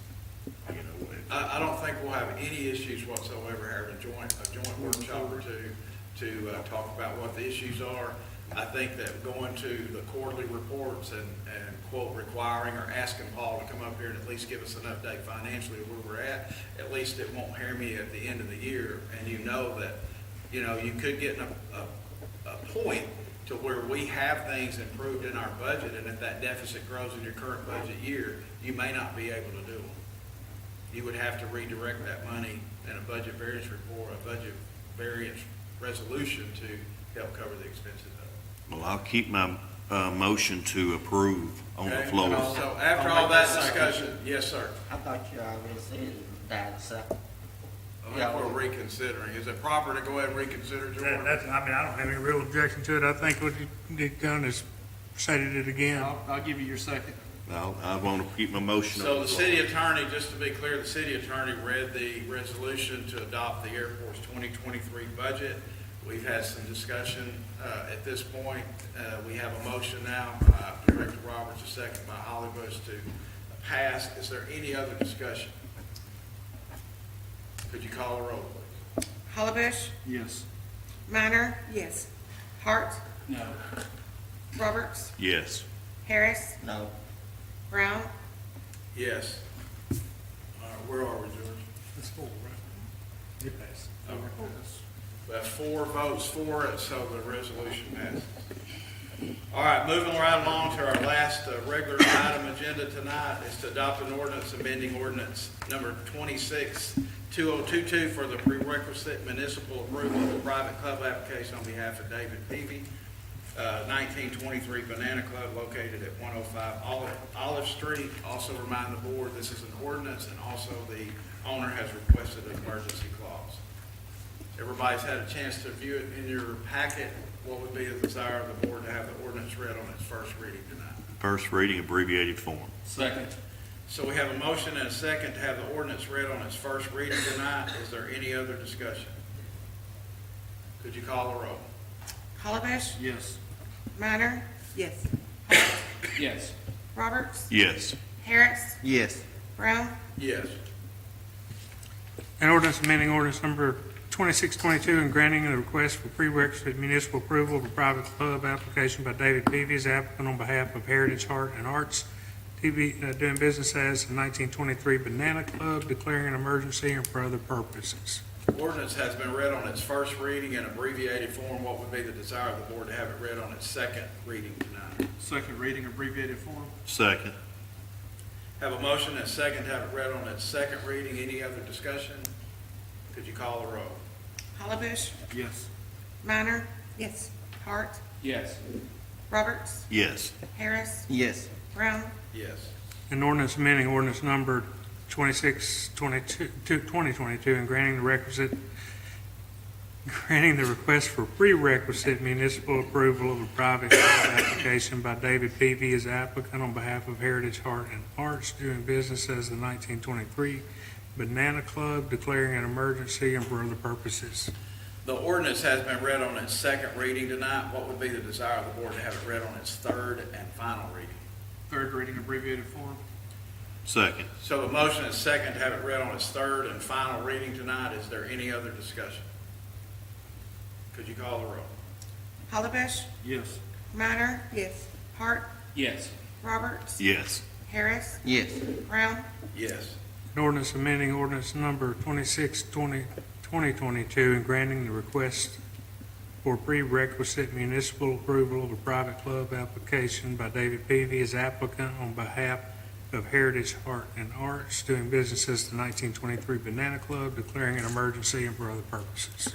I don't think we'll have any issues whatsoever having a joint workshop or two to talk about what the issues are. I think that going to the quarterly reports and quote requiring or asking Paul to come up here and at least give us an update financially where we're at least it won't hear me at the end of the year. And you know that, you could get a point to where we have things improved in our budget, and if that deficit grows in your current budget year, you may not be able to do them. You would have to redirect that money in a budget variance report, a budget variance resolution to help cover the expenses of it. well, I'll keep my motion to approve on the Okay? floor. So after all that discussion, yes, sir. I thought you already said that, so. I think we're reconsidering. Is it proper to go ahead and reconsider, George? I don't have any real objection to it. I think what you done is stated it again. I'll give you your second. I want to keep my motion on So the the floor. city attorney, just to be clear, the city attorney read the resolution to adopt the airport's 2023 budget. We've had some discussion at this point. We have a motion now, Director Roberts, a second by Holly Bush to pass. Is there any other discussion? Could you call a roll, please? Hollybush, Yes. Minor, Yes. Hart, No. Roberts, Yes. Harris, No. Brown, Yes. Where are we, George? That's four, right? You passed. We have 4 votes for it, so the resolution passes. All right, moving right along to our last regular item agenda tonight is to adopt an ordinance amending ordinance number 26-2022 for the prerequisite municipal approval of a private club application on behalf of David Peavy, 1923 Banana Club located at 105 Olive Street. Also remind the board, this is an ordinance, and also the owner has requested an emergency clause. Everybody's had a chance to view it in your packet. What would be the desire of the board to have the ordinance read on its first reading tonight? First reading, abbreviated form. Second. So we have a motion and a second to have the ordinance read on its first reading tonight. Is there any other discussion? Could you call the roll? Calabash? Yes. Minor? Yes. Yes. Roberts? Yes. Harris? Yes. Brown? Yes. An ordinance amending ordinance number 2622 and granting a request for prerequisite municipal approval of a private club application by David Peavy as applicant on behalf of Heritage Heart and Arts, doing business as the 1923 Banana Club, declaring an emergency and for other purposes. Ordinance has been read on its first reading in abbreviated form. What would be the desire of the board to have it read on its second reading tonight? Second reading, abbreviated form. Second. Have a motion and a second to have it read on its second reading. Any other discussion? Could you call the roll? Calabash? Yes. Minor? Yes. Hart? Yes. Roberts? Yes. Harris? Yes. Brown? Yes. An ordinance amending ordinance number 2022 and granting the request for prerequisite municipal approval of a private club application by David Peavy as applicant on behalf of Heritage Heart and Arts, doing business as the 1923 Banana Club, declaring an emergency and for other purposes. The ordinance has been read on its second reading tonight. What would be the desire of the board to have it read on its third and final reading? Third reading, abbreviated form. Second. So the motion is second to have it read on its third and final reading tonight. Is there any other discussion? Could you call the roll? Calabash? Yes. Minor? Yes. Hart? Yes. Roberts? Yes. Harris? Yes. Brown? Yes. An ordinance amending ordinance number 2022 and granting the request for prerequisite municipal approval of a private club application by David Peavy as applicant on behalf of Heritage Heart and Arts, doing business as the 1923 Banana Club, declaring an emergency and for other purposes.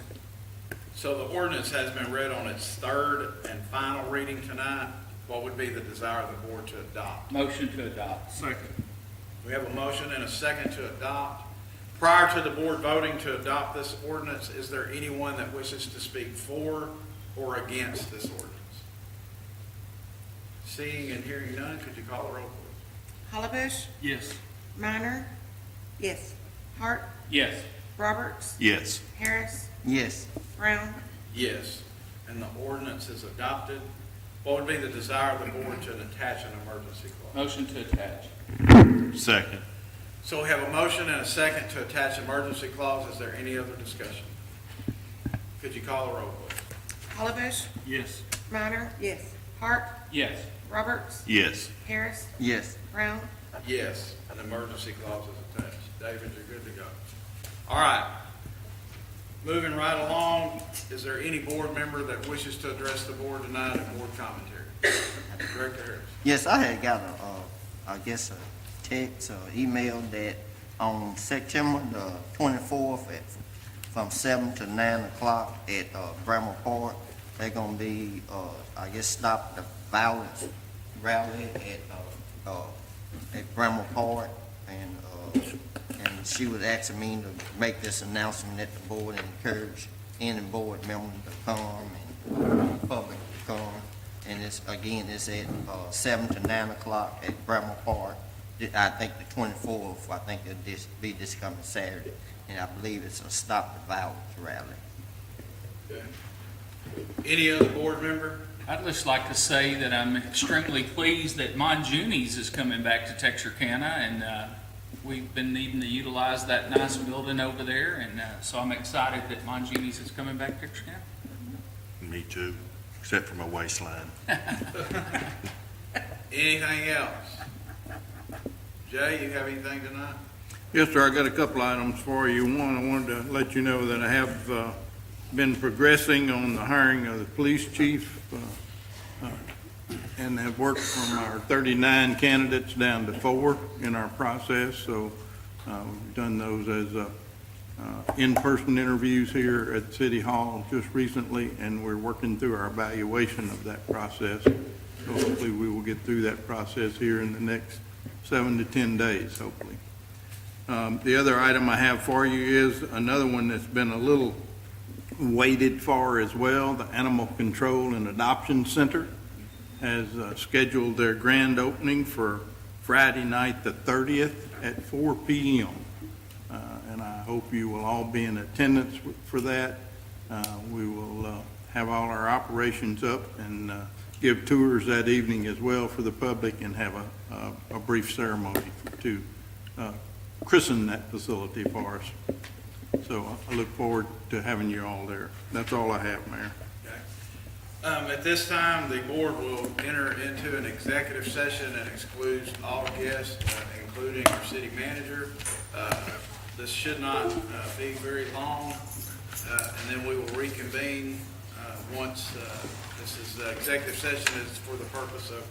So the ordinance has been read on its third and final reading tonight. What would be the desire of the board to adopt? Motion to adopt. Second. We have a motion and a second to adopt. Prior to the board voting to adopt this ordinance, is there anyone that wishes to speak for or against this ordinance? Seeing and hearing none, could you call the roll, please? Calabash? Yes. Minor? Yes. Hart? Yes. Roberts? Yes. Harris? Yes. Brown? Yes. And the ordinance is adopted. What would be the desire of the board to attach an emergency clause? Motion to attach. Second. So we have a motion and a second to attach emergency clause. Is there any other discussion? Could you call the roll, please? Calabash? Yes. Minor? Yes. Hart? Yes. Roberts? Yes. Harris? Yes. Brown? Yes, an emergency clause is attached. David, you're good to go. All right. Moving right along, is there any board member that wishes to address the board tonight in board commentary? Director Harris. Yes, I had got a text or email that on September the 24th from 7 to 9 o'clock at Bramall Park, they're going to be, stop the violence rally at Bramall Park. And she was asking me to make this announcement at the board and encourage any board member to come and public to come. And it's at 7 to 9 o'clock at Bramall Park. I think the 24th, I think it'll be this coming Saturday. And I believe it's a Stop the Violence rally. Okay. Any other board member? I'd just like to say that I'm extremely pleased that Monjuni's is coming back to Texarkana, and we've been needing to utilize that nice building over there, and so I'm excited that Monjuni's is coming back to Texarkana. Me too, except for my waistline. Anything else? Jay, you have anything tonight? Yes, sir, I got a couple items for you. One, I wanted to let you know that I have been progressing on the hiring of the police chief and have worked from our 39 candidates down to 4 in our process. So we've done those as in-person interviews here at City Hall just recently, and we're working through our evaluation of that process. So hopefully we will get through that process here in the next 7 to 10 days, hopefully. The other item I have for you is another one that's been a little waited for as well. The Animal Control and Adoption Center has scheduled their grand opening for Friday night, the 30th at 4 p.m. And I hope you will all be in attendance for that. We will have all our operations up and give tours that evening as well for the public and have a brief ceremony to christen that facility for us. So I look forward to having you all there. That's all I have, Mayor. At this time, the board will enter into an executive session that excludes all guests, including our city manager. This should not be very long, and then we will reconvene once this is executive session is for the purpose of